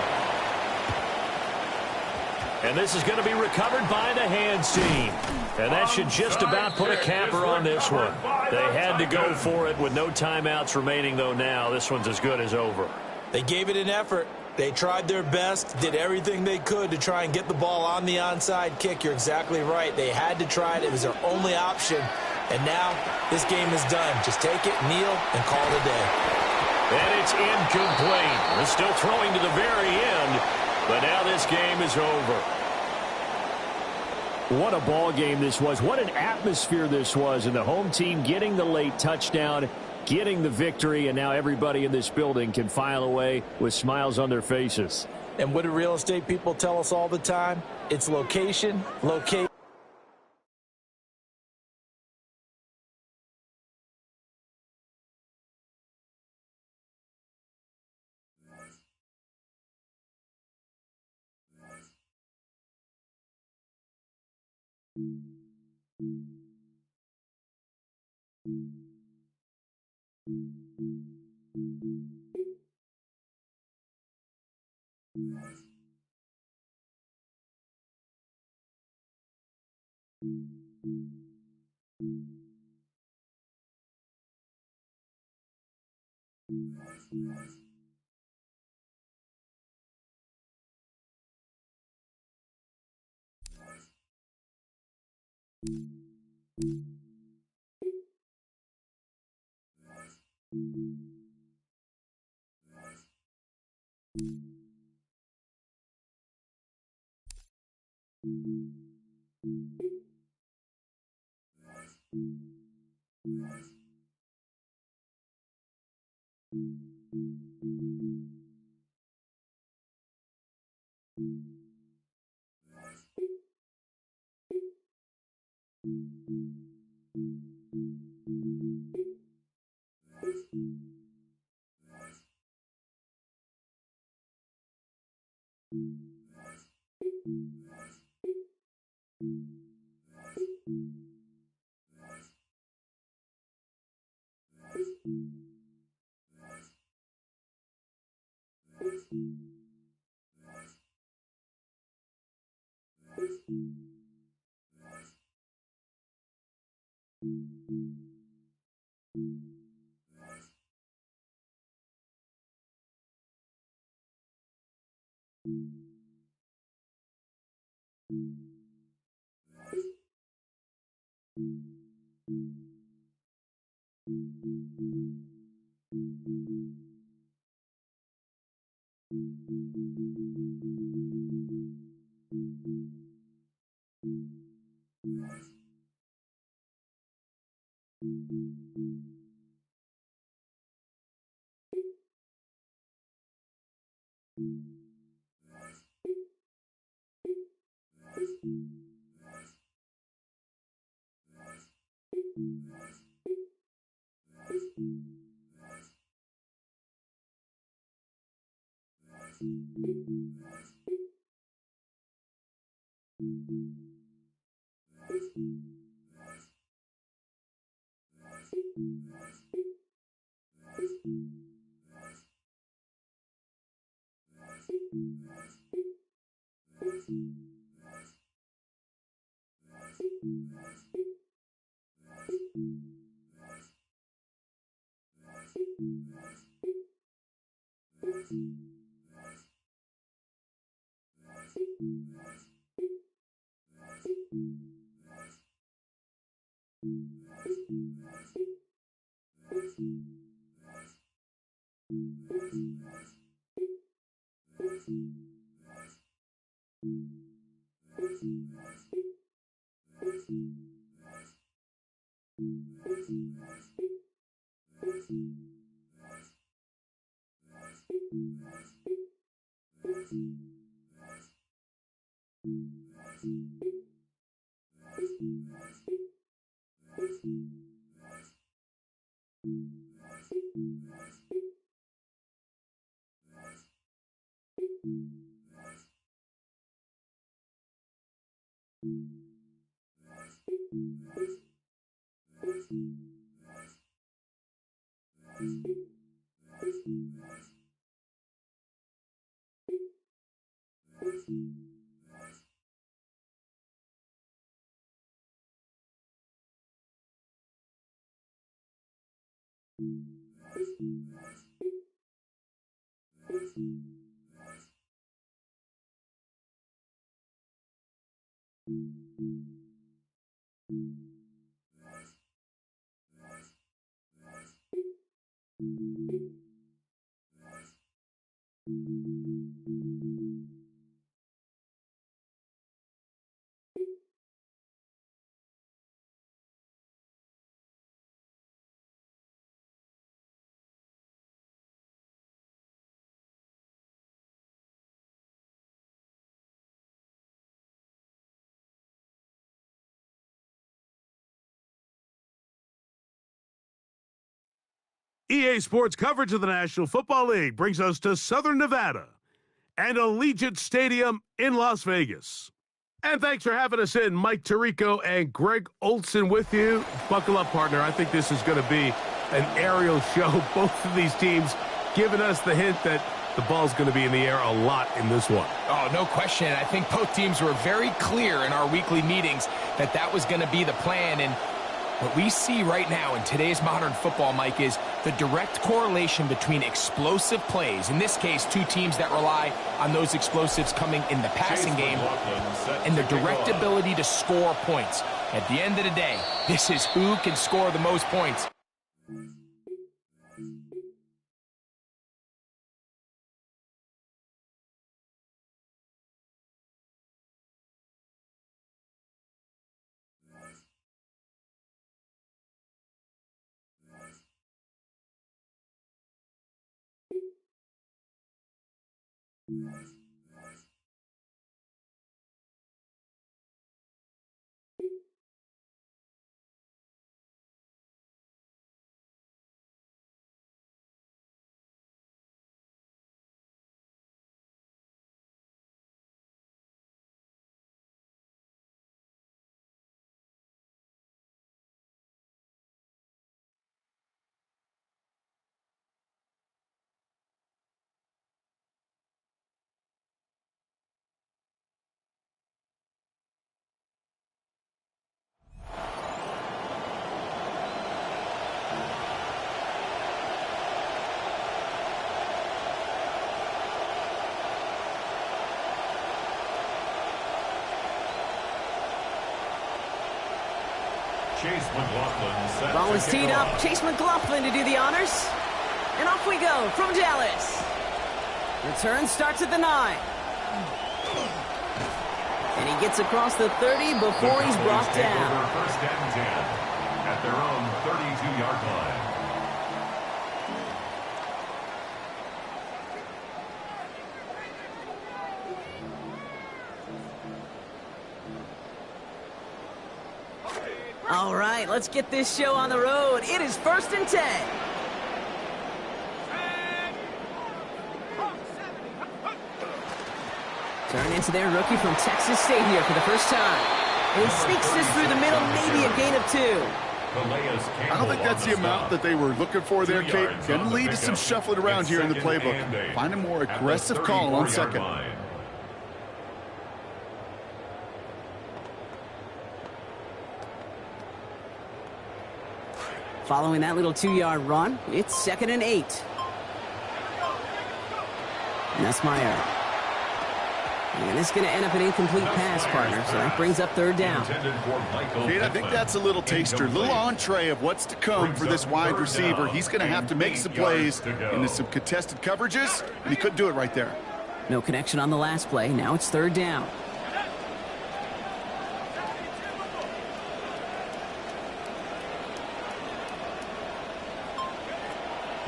And this is going to be recovered by the hands team. And that should just about put a capper on this one. They had to go for it with no timeouts remaining, though now. This one's as good as over. They gave it an effort. They tried their best, did everything they could to try and get the ball on the onside kick. You're exactly right. They had to try it. It was their only option. And now this game is done. Just take it, kneel, and call it a day. And it's incomplete. They're still throwing to the very end, but now this game is over. What a ball game this was. What an atmosphere this was. And the home team getting the late touchdown, getting the victory, and now everybody in this building can file away with smiles on their faces. And what do real estate people tell us all the time? It's location, location. EA Sports coverage of the National Football League brings us to Southern Nevada and Allegiant Stadium in Las Vegas. And thanks for having us in. Mike Tirico and Greg Olson with you. Buckle up, partner. I think this is going to be an aerial show. Both of these teams giving us the hint that the ball's going to be in the air a lot in this one. Oh, no question. I think both teams were very clear in our weekly meetings that that was going to be the plan. And what we see right now in today's modern football, Mike, is the direct correlation between explosive plays, in this case, two teams that rely on those explosives coming in the passing game, and the direct ability to score points. At the end of the day, this is who can score the most points. Chase McLaughlin set Ball is to teed kick up. off. Chase McLaughlin to do the honors. And off we go from Dallas. Return starts at the 9. And he gets across the 30 before he's brought Take down. over first and 10 at their own 32-yard line. All right, let's get this show on the road. It is first and 10. Turn into their rookie from Texas State here for the first time. And he sneaks this through the middle, maybe a gain of 2. I don't think that's the amount that they were looking for there, Kate. Going to lead to some shuffling around here in the playbook. Find a more aggressive call on second. Following that little 2-yard run, it's 2nd and 8. Nussmeier. And it's going to end up an incomplete pass, partner, so that brings up 3rd down. Kate, I think that's a little taster, a little entree of what's to come for this wide receiver. He's going to have to make some plays into some contested coverages, and he couldn't do it right there. No connection on the last play. Now it's 3rd down.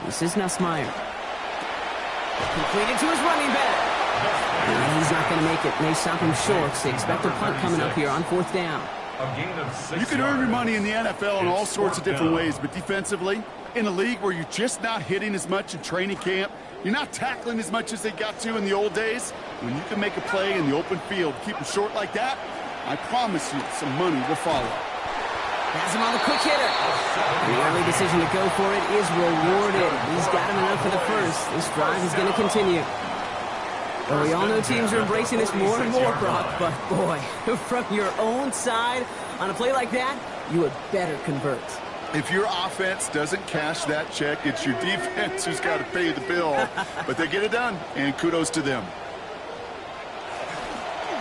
This is Nussmeier. Completed to his running back. And he's not going to make it. They stop him short. So they expect a punt coming up here on 4th down. You can earn your money in the NFL in all sorts of different ways, but defensively, in a league where you're just not hitting as much in training camp, you're not tackling as much as they got to in the old days, when you can make a play in the open field, keep them short like that, I promise you some money will follow. Has him on the quick hitter. And the early decision to go for it is rewarded. He's got him enough for the first. This drive is going to continue. Well, we all know teams are embracing this more and more, Brock, but boy, from your own side, on a play like that, you had better convert. If your offense doesn't cash that check, it's your defense who's got to pay the bill. But they get it done, and kudos to them.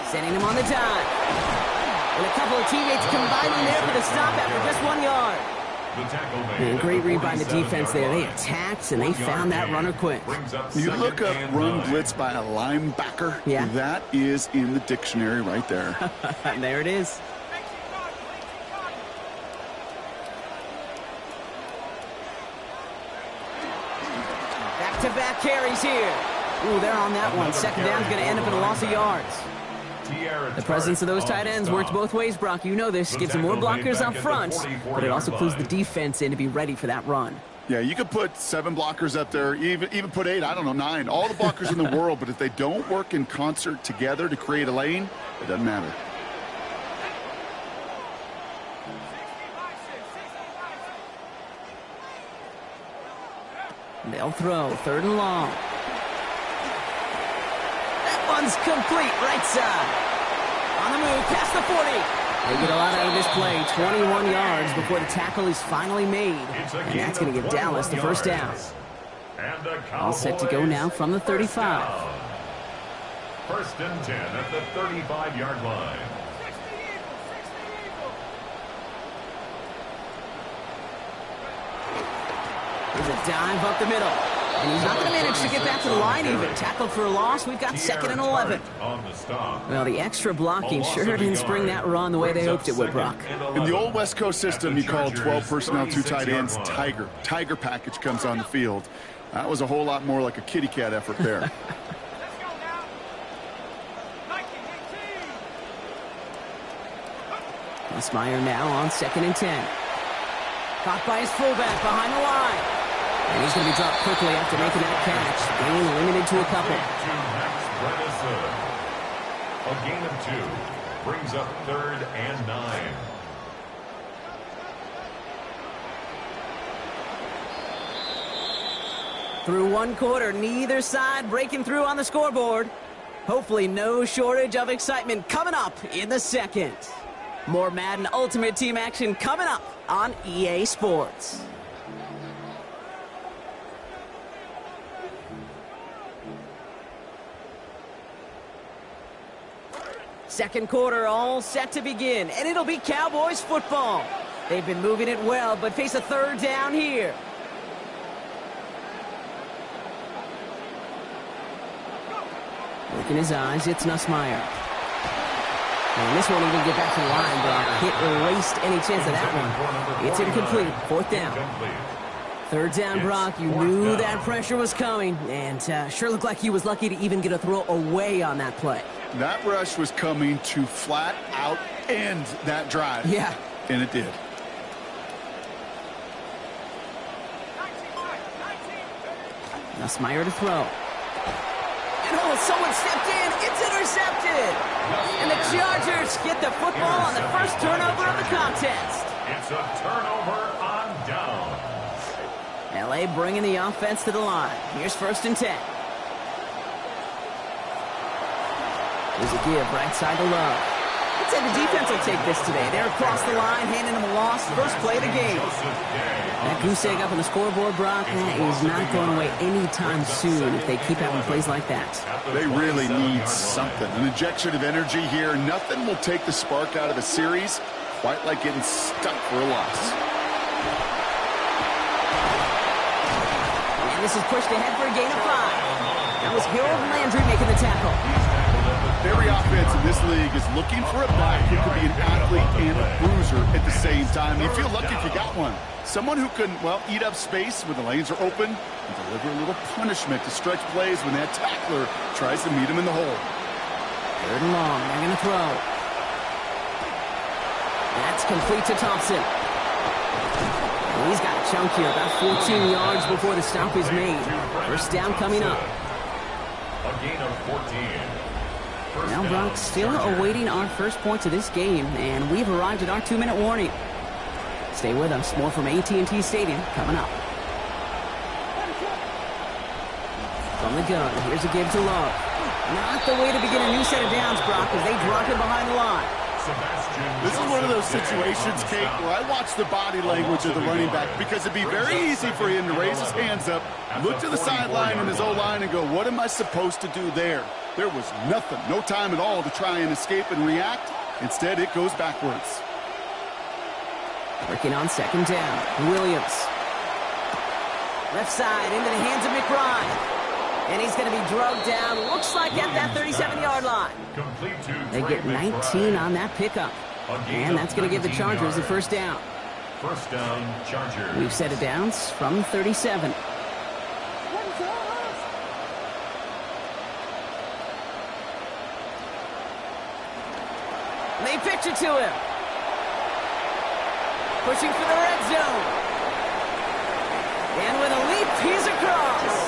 Sending him on the dime. And a couple of teammates combining there for the stop after just 1 yard. And great read by the defense there. They attacked, and they found that runner quick. You look up run blitz by a linebacker, that is in the dictionary right there. And there it is. Back-to-back carries here. Ooh, they're on that one. 2nd down is going to end up in a loss of yards. The presence of those tight ends works both ways, Brock. You know this. Gives them more blockers up front, but it also clues the defense in to be ready for that run. Yeah, you could put 7 blockers up there, even put 8, I don't know, 9. All the blockers in the world, but if they don't work in concert together to create a lane, it doesn't matter. They'll throw 3rd and long. One's complete, right side. On the move, past the 40. They get a lot out of this play. 21 yards before the tackle is finally made. And that's going to give Dallas the first down. All set to go now from the 35. 1st and 10 at the 35-yard line. There's a dive up the middle. And he's not going to manage to get back to the line even. Tackled for a loss. We've got 2nd and 11. Well, the extra blocking sure didn't spring that run the way they hoped it would, Brock. In the old West Coast system, you call 12 personnel, 2 tight ends, Tiger. Tiger package comes on the field. That was a whole lot more like a kitty cat effort there. Nussmeier now on 2nd and 10. Caught by his fullback behind the line. And he's going to be dropped quickly after making that catch. Gain limited to a couple. A gain of 2 brings up 3rd and 9. Through 1 quarter, neither side breaking through on the scoreboard. Hopefully no shortage of excitement coming up in the 2nd. More Madden Ultimate Team action coming up on EA Sports. Second quarter all set to begin, and it'll be Cowboys football. They've been moving it well, but face a third down here. Look in his eyes, it's Nussmeier. And this won't even get back to the line, but Hit erased any chance of that one. It's incomplete. Fourth down. Third down, Brock. You knew that pressure was coming, and sure looked like he was lucky to even get a throw away on that play. That rush was coming to flat out end that drive. Yeah. And it did. Nussmeier to throw. And oh, someone stepped in. It's intercepted. And the Chargers get the football on the first turnover of the contest. It's a turnover on down. L.A. bringing the offense to the line. Here's 1st and 10. Here's a give right side to Love. I'd say the defense will take this today. They're across the line, handing them a loss. First play of the game. That goose egg up on the scoreboard, Brock, that is not going away anytime soon if they keep having plays like that. They really need something. An injection of energy here. Nothing will take the spark out of a series quite like getting stuck for a loss. And this is pushed ahead for a gain of 5. That was Harold Landry making the tackle. Every offense in this league is looking for a back who can be an athlete and a bruiser at the same time. You feel lucky if you got one. Someone who can, well, eat up space when the lanes are open and deliver a little punishment to stretch plays when that tackler tries to meet him in the hole. 3rd and long. They're going to throw. That's complete to Thompson. He's got a chunk here, about 14 yards before the stop is made. First down coming up. A gain of 14. Now, Brock, still awaiting our first points of this game, and we've arrived at our 2-minute warning. Stay with us. More from AT&T Stadium coming up. From the gun, here's a give to Love. Not the way to begin a new set of downs, Brock, as they drop him behind the line. This is one of those situations, Kate, where I watch the body language of the running back because it'd be very easy for him to raise his hands up, look to the sideline in his O-line and go, what am I supposed to do there? There was nothing, no time at all to try and escape and react. Instead, it goes backwards. Working on 2nd down. Williams. Left side into the hands of McBride. And he's going to be drugged down, looks like at that 37-yard line. They get 19 on that pickup. And that's going to give the Chargers the first down. First down, Chargers. We've set it downs from 37. They pitch it to him. Pushing for the red zone. And with a leap, he's across.